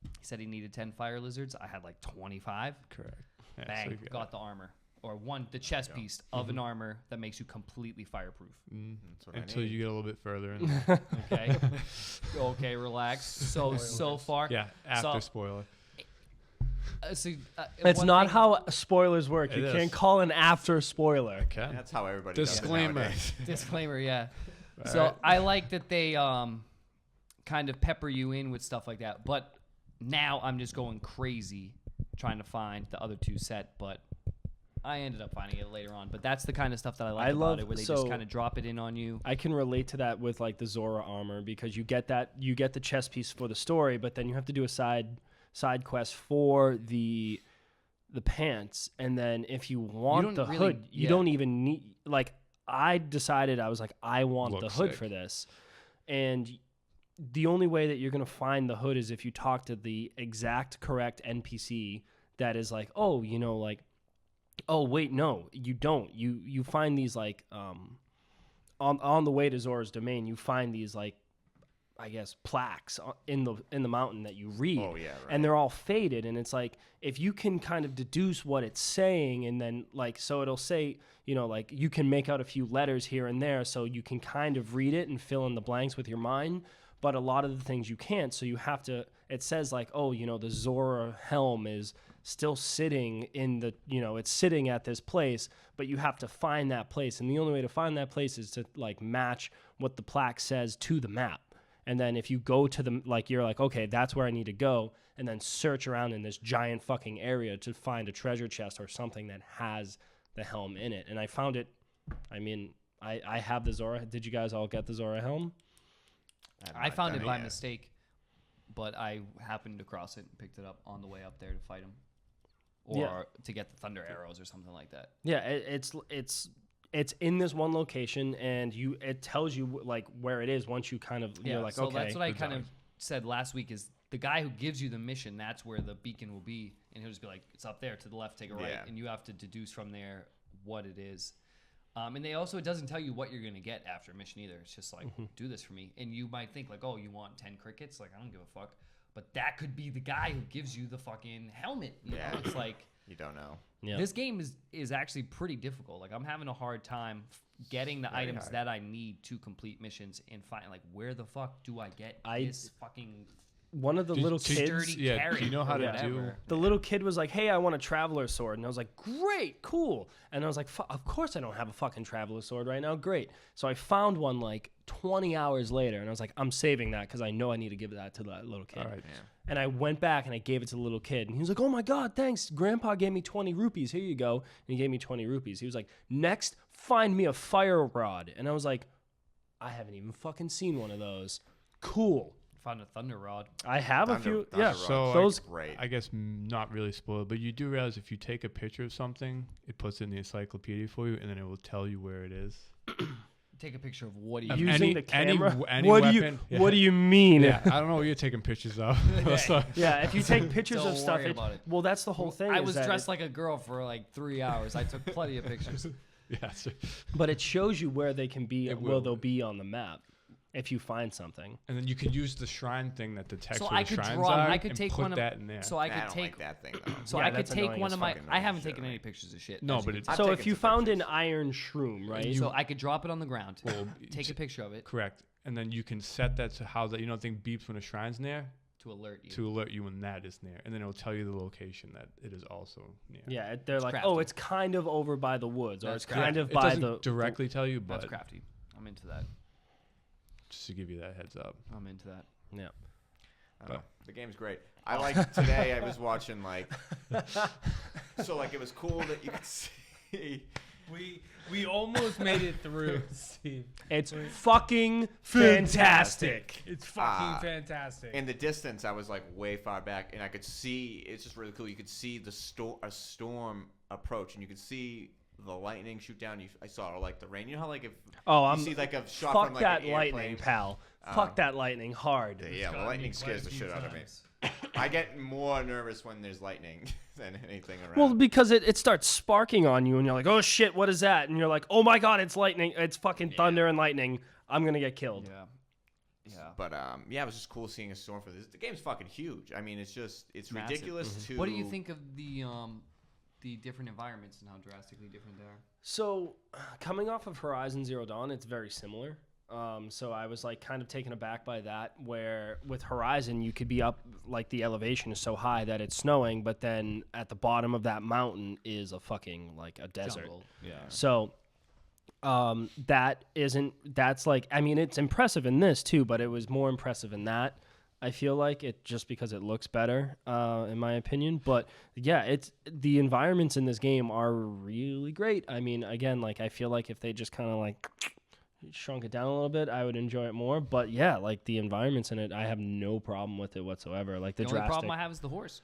He said he needed 10 fire lizards. I had like 25. Correct. Yeah, Bang, so you got the armor. Or the chest piece of an armor that makes you completely fireproof. That's what I Until need. you get a little bit further. And Okay. Okay, relax. So far. yeah, after So- spoiler. It's one not thing- how spoilers work. It You is. can't call an after spoiler. Okay. That's how everybody does it Disclaimer. nowadays. Disclaimer, yeah. All So right. I like that they kind of pepper you in with stuff like that. But now I'm just going crazy trying to find the other two set. But I ended up finding it later on. But that's the kind of stuff that I like I about love- it, where they so- just kind of drop it in on you. I can relate to that with like the Zora armor because you get the chest piece for the story, but then you have to do a side quest for the pants, and then if you want don't the really- hood, you yeah. don't even need. Like I decided, I was like, I want the Looks hood sick. for this, and the only way that you're gonna find the hood is if you talk to the exact correct NPC that is like, oh, like. Oh wait, no, you don't. You find these like on the way to Zora's domain, you find these like I guess plaques in the mountain that you read. Oh, yeah, right. And they're all faded, and it's like if you can kind of deduce what it's saying, and then like so it'll say, like you can make out a few letters here and there, so you can kind of read it and fill in the blanks with your mind. But a lot of the things you can't, so you have to. It says like, oh, the Zora helm is still sitting in the, it's sitting at this place, but you have to find that place. And the only way to find that place is to like match what the plaque says to the map. And then if you go to the, like, you're like, okay, that's where I need to go. And then search around in this giant fucking area to find a treasure chest or something that has the helm in it. And I found it. I mean, I have the Zora. Did you guys all get the Zora helm? have I not found done it by yet. mistake, but I happened to cross it and picked it up on the way up there to fight him, or Yeah. to get the thunder arrows or something like that. Yeah, it's in this one location, and it tells you like where it is once you kind of you're like, so okay. that's what I good kind of times. said last week is the guy who gives you the mission, that's where the beacon will be, and he'll just be like, it's up there to the left, take a right, Yeah. and you have to deduce from there what it is. And it doesn't tell you what you're going to get after a mission either. It's just like, do this for me. And you might think like, oh, you want 10 crickets? Like, I don't give a fuck. But that could be the guy who gives you the fucking helmet. You know? It's like... You don't know. Yeah. This game is actually pretty difficult. Like, I'm having a hard time getting the items that I need to complete missions and find, like, where the fuck do I get this fucking... One of the little kids, carrot do you know how to whatever. do? the little kid was like, "Hey, I want a traveler sword," and I was like, "Great, cool." And I was like, "Of course I don't have a fucking traveler sword right now. Great." So I found one like 20 hours later, and I was like, "I'm saving that because I know I need to give that to that little kid." All right. And I went back and I gave it to the little kid, and he was like, "Oh my god, thanks! Grandpa gave me 20 rupees. Here you go." And he gave me 20 rupees. He was like, "Next, find me a fire rod." And I was like, "I haven't even fucking seen one of those." Cool. Found a thunder rod. I have a few. Thunder Yeah. Rod. So those. Great. I guess not really spoiled, but you do realize if you take a picture of something, it puts it in the encyclopedia for you, and then it will tell you where it is. Take a picture of what do Of you... Using the camera. any What weapon. What do you mean? Yeah, I don't know what you're taking pictures of. So- Yeah, if you take pictures Don't of stuff, worry about it. well, that's the whole thing. I is was that dressed like a girl for like 3 hours. I took plenty of pictures. yeah, so- but it shows you where they can be, It where will. they'll be on the map, if you find something. and then you could use the shrine thing that detects So where I the could shrines draw. are I could and take put one of... that in there. So I I could don't take... like that thing though. So Yeah, I could that's take annoying one as of my... fucking I haven't shit, taken right? any pictures of shit. No, as you but can it's- tell. So taken if you some found pictures. an iron shroom, right? So I could drop it on the ground, Well, take a picture of it correct. And then you can set that to how that thing beeps when a shrine's near to alert you. to alert you when that is near, and then it'll tell you the location that it is also near. yeah, they're like, crafty. oh, it's kind of over by the woods, or That's it's kind of it by doesn't the directly tell you, but That's crafty. I'm into that. just to give you that heads up. I'm into that. Yeah. I don't know. The game's great. I like today. I was watching like, so like it was cool that you could see. We almost made it through, Steve. It's fucking fantastic. It's fucking fantastic. In the distance, I was like way far back, and I could see. It's just really cool. You could see a storm approach, and you could see the lightning shoot down. I saw like the rain. You know how like if Oh, you see like a shot fuck from like that an lightning, airplane. pal. Fuck that lightning hard. Yeah, the lightning scares the shit out of me. I get more nervous when there's lightning than anything around. Well, because it starts sparking on you, and you're like, oh shit, what is that? And you're like, oh my god, it's lightning. It's fucking thunder and lightning. I'm gonna get killed. Yeah. But yeah, it was just cool seeing a storm for this. The game's fucking huge. I mean, it's Massive. ridiculous to. What do you think of the different environments and how drastically different they are? So, coming off of Horizon Zero Dawn, it's very similar. So I was like kind of taken aback by that, where with Horizon you could be up, like the elevation is so high that it's snowing, but then at the bottom of that mountain is a fucking like a desert. Jungle. Yeah. So that's like, I mean, it's impressive in this too, but it was more impressive in that. I feel like it just because it looks better, in my opinion. But yeah, the environments in this game are really great. I mean, again, like I feel like if they just kind of like shrunk it down a little bit, I would enjoy it more. But yeah, like the environments in it, I have no problem with it whatsoever. Like The only problem I have is the horse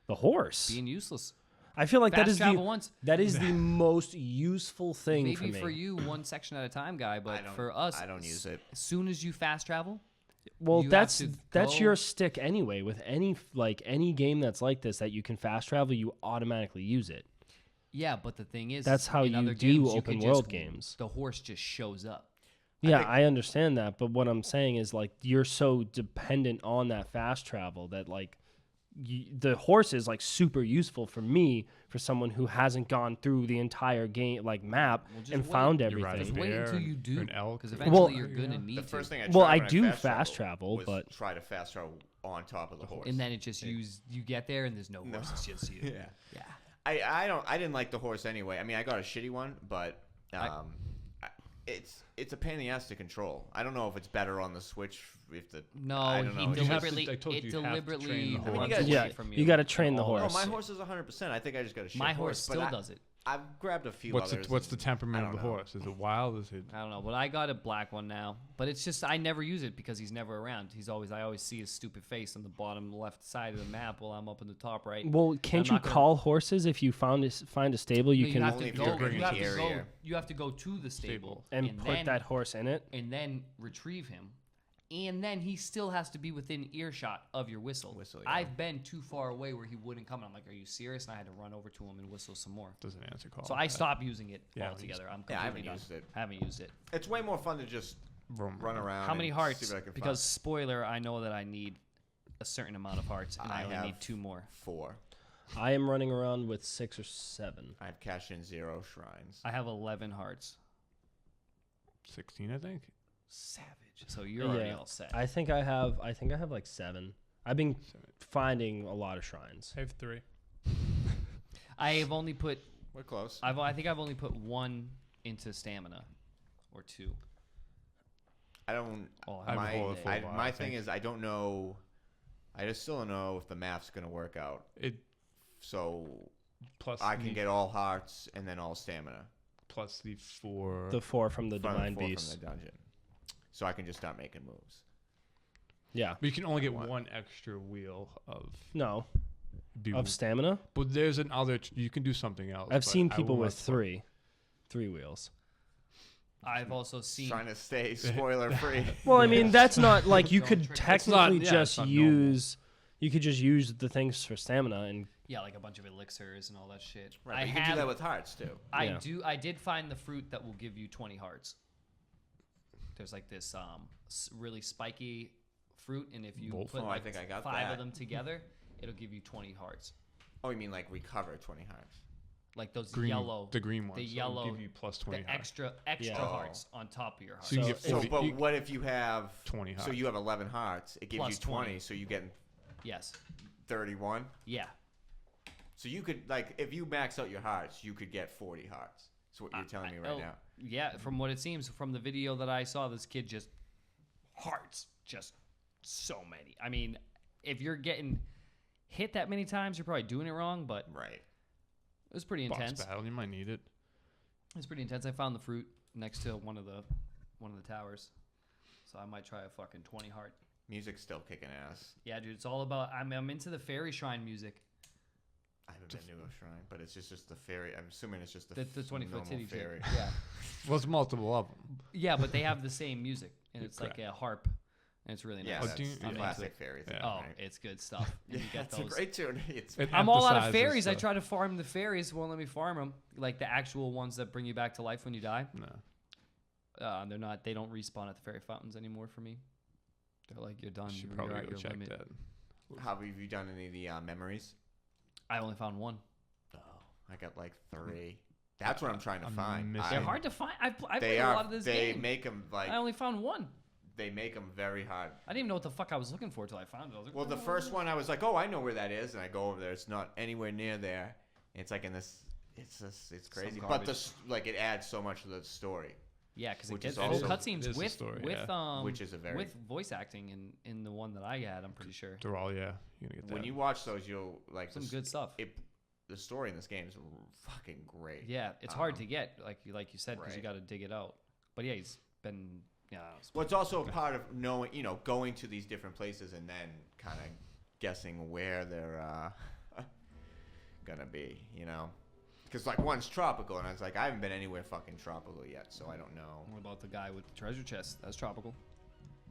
the horse. being useless. I feel like Fast travel once. that is the most useful thing Maybe for me. for you, one section at a time, guy. But for us, I don't use it. As soon as you fast travel, Well, you that's have to that's go- your stick anyway. With any game that's like this that you can fast travel, you automatically use it. yeah. But the thing is, That's how in you other do games, you open could world just- games. The horse just shows up. Yeah, I understand that, but what I'm saying is like you're so dependent on that fast travel that like the horse is like super useful for me, for someone who hasn't gone through the entire game like map Well, just and wait. found You're right. everything. A Wait bear until you or do, an elk because or- eventually Well, you're gonna need The to. first thing I Well, tried I when do fast fast travel, was but try to fast travel on top of the horse. And then it just you get there and there's no horse. It's just you. Yeah. Yeah. I didn't like the horse anyway. I mean, I got a shitty one, but it's a pain in the ass to control. I don't know if it's better on the Switch. If the No, I don't he know. deliberately. I told you It you have to train deliberately the horse. runs gotta- away yeah, from you got to train the Oh, No, horse. my horse is 100%. I think I just got a shit My horse. horse still does it. I've grabbed a few What's others. the temperament I of the don't know. horse? Is it wild? Is it? I don't know, but I got a black one now. But it's just I never use it because he's never around. I always see his stupid face on the bottom left side of the map while I'm up in the top right. Well, can't I'm you not gonna- call horses if you find a stable? You No, can have Only to if go. you're bringing You have the to go. area. You have to go to the stable and put then, that horse in it. and then retrieve him. and then he still has to be within earshot of your whistle. Whistle, yeah. I've been too far away where he wouldn't come. And I'm like, are you serious? And I had to run over to him and whistle some more. Doesn't answer call. So I stopped using it Yeah, altogether. I'm Yeah, I completely haven't done. used it. I haven't used it. It's way more fun to just run around. How many and hearts? See what I can Because spoiler, I know that I need a certain amount of hearts, and I only have need 2 more. 4. I am running around with 6 or 7. I have cashed in 0 shrines. I have 11 hearts. 16, I think. Savage. So you're already all set. I think I have like 7. I've been finding a lot of shrines. I have 3. I have only put. We're close. I think I've only put 1 into stamina, or 2. I don't. Oh, I have a whole full bar, my I thing think. is, I don't know. I just still don't know if the math's gonna work out. So Plus I can get all hearts and then all stamina. plus the 4. The 4 from the from Divine the 4 Beast. from the dungeon. So I can just start making moves. Yeah. But you can only get 1 extra wheel of. No. Of stamina? But there's another. You can do something else. I've but seen I people will with not- 3 wheels. I've also seen. Trying to stay spoiler free. Well, I mean, that's not like you Don't could trick us. technically It's not just normal. use. You could just use the things for stamina and Yeah, like a bunch of elixirs and all that shit. Right, but you can do that with hearts too. Yeah. I did find the fruit that will give you 20 hearts. There's like this really spiky fruit, and if you Wolf. put Oh, I like think I got 5 that. of them together, it'll give you 20 hearts. Oh, you mean like recover 20 hearts? Like those Green, yellow, the green one. the so it'll yellow, give you plus 20 the hearts. extra Yeah. hearts on top of your hearts. So you can get So- 40. But you- what if you have 20 So hearts. you have 11 hearts. It gives Plus you 20, 20. so you get Yes. 31. Yeah. So you could like if you max out your hearts, you could get 40 hearts. That's what you're telling me right now. Yeah, from what it seems from the video that I saw, this kid just hearts, just so many. I mean, if you're getting hit that many times, you're probably doing it wrong, but Right. it was pretty boss intense. battle, you might need it. It was pretty intense. I found the fruit next to one of the towers, so I might try a fucking 20 heart. Music's still kicking ass. Yeah, dude, it's all about. I'm into the fairy shrine music. I haven't been to a shrine, but it's just the fairy. I'm assuming it's just The 20-foot normal titty fairy. chick. Yeah, Well, it's multiple of them. yeah, but they have the same music, and it's like Correct. a harp, and it's really nice. Yeah, Oh, that's do you- the I'm into classic it. fairy thing. Yeah. Oh, right? it's good stuff. And Yeah, you get it's a those. great tune. It's It I'm all out of emphasizes fairies. I stuff. try to farm the fairies. Won't let me farm them. Like the actual ones that bring you back to life when you die. No. They're not. They don't respawn at the fairy fountains anymore for me. They're like, you're done. Should You're probably at go your check limit. that. How have you done any of the memories? I only found 1. Oh, I got like 3. That's what I'm trying to I'm find. missing- They're hard to find. I They played are. a lot of this they game. make them like I only found 1. they make them very hard. I didn't even know what the fuck I was looking for until I found it. I was like, Well, the "Oh." first one I was like, oh, I know where that is, and I go over there. It's not anywhere near there. It's like in this. It's just it's crazy, but garbage. like it adds so much to the story, Yeah, because it which gets is full also- cutscenes is the with story, which is a very with voice acting in the one that I had. I'm pretty sure They're all, yeah. You're going to get when that. you watch those, you'll like some this- good stuff. The story in this game is fucking great. Yeah, it's hard to Um, get, like you said, because you right. got to dig it out. But yeah, he's been Well, it's also a part of knowing, going to these different places and then kind of guessing where they're gonna be, Because like one's tropical, and I was like, I haven't been anywhere fucking tropical yet, so I don't know. What about the guy with the treasure chest? That's tropical.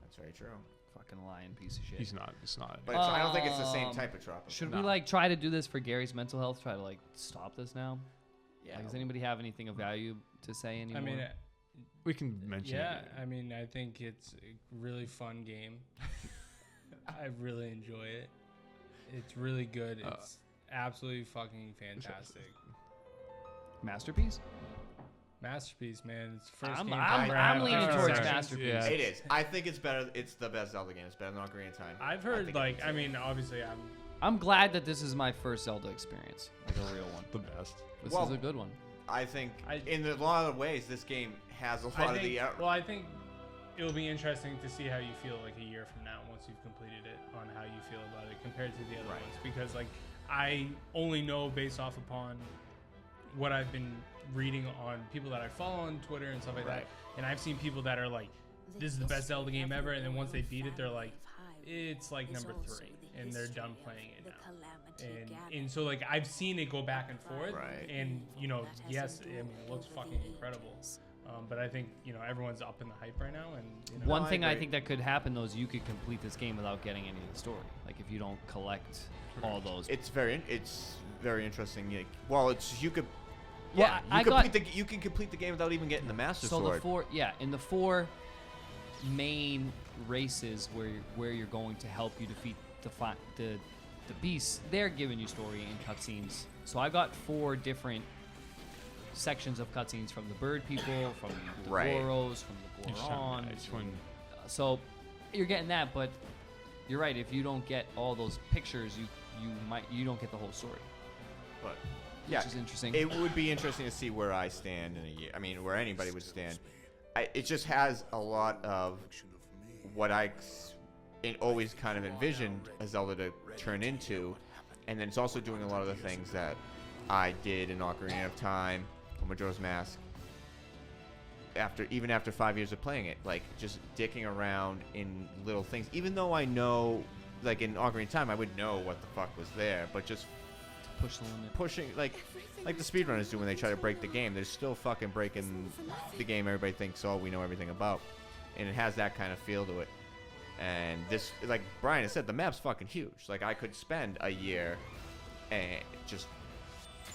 That's very true. Fucking lying piece of shit. He's not. It's not. But I don't think it's the same type of tropical. Should No. we like try to do this for Gary's mental health? Try to like stop this now. Yeah. Like, does anybody have anything of value to say anymore? I mean, We can mention yeah. it. I mean, I think it's a really fun game. I really enjoy it. It's really good. It's absolutely fucking fantastic. masterpiece. Masterpiece, man. It's the 1st I'm- game. I'm- ever I'm had leaning a towards section. Masterpiece. Yeah. It is. I think it's better. It's the best Zelda game. It's better than Ocarina of Time. I've I heard think like, it's I mean, obviously, I'm glad that this is my first Zelda experience, like a real one. The best. This Well, is a good one. I think I- in a lot of ways, this game has a lot of the. I think it'll be interesting to see how you feel like a year from now once you've completed it, on how you feel about it compared to the other Right. ones. Because like I only know based off upon what I've been reading on people that I follow on Twitter and stuff like Right. that, and I've seen people that are like, "This is the best Zelda game ever," and then once they beat it, they're like, "It's like number 3," and they're done playing it now. And so like I've seen it go back and forth, Right. and yes, I mean it looks fucking incredible. But I think everyone's up in the hype right now, and One I thing I agree. think that could happen though is you could complete this game without getting any of the story. Like if you don't collect all those. It's very interesting. Well, you could. Well, Yeah, I you can complete the game without even getting the Master So Sword. in the 4 main races where you're going to help you defeat the beasts, they're giving you story and cutscenes. So I got 4 different sections of cutscenes from the bird people, from the Right. Goros, from the Gorons. Each one. So you're getting that, but you're right. If you don't get all those pictures, you don't get the whole story, But which yeah, is interesting. it would be interesting to see where I stand in a year. I mean, where anybody would stand. It just has a lot of what always kind of envisioned a Zelda to turn into, and then it's also doing a lot of the things that I did in Ocarina of Time or Majora's Mask. Even after 5 years of playing it, like just dicking around in little things. Even though I know, like in Ocarina of Time, I would know what the fuck was there, but just Push the limit. pushing like the speedrunners do when they try to break the game. They're still fucking breaking the game everybody thinks, oh, we know everything about. And it has that kind of feel to it. And this, like Brian has said, the map's fucking huge. Like I could spend a year and just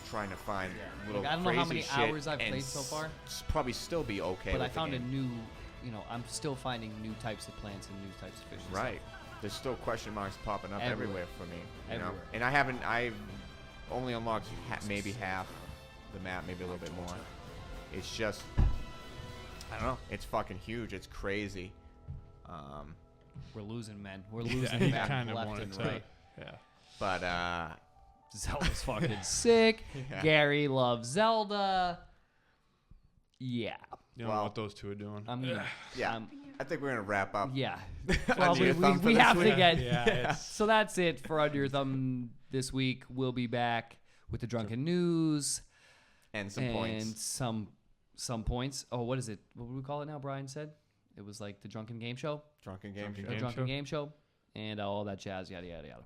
trying to find little Like, I don't know how many crazy shit hours I've and played so far. Probably still be okay But with I found the a game. new, I'm still finding new types of plants and new types of fish. and Right. There's still question marks popping up everywhere for me. You know? Everywhere. And I've only unlocked maybe half the map, maybe a little bit more. It's just, I don't know. It's fucking huge. It's crazy. Stuff. We're losing, men. We're Yeah, losing he men kind of left wanted and to. right. Yeah. But Zelda's fucking sick. Yeah. Gary loves Zelda. Yeah. You don't Well- know what those two are doing. I'm gonna. yeah, I'm- I think we're gonna wrap up. yeah. Under Well, your thumb for we this have to week. get. Yeah, So that's it for Under Your Thumb this week. We'll be back with the drunken news And some and points. some points. Oh, what is it? What would we call it now? Brian said it was like the drunken game show. Drunken game Drunken show. The Game drunken show? game show, and all that jazz. Yada yada yada.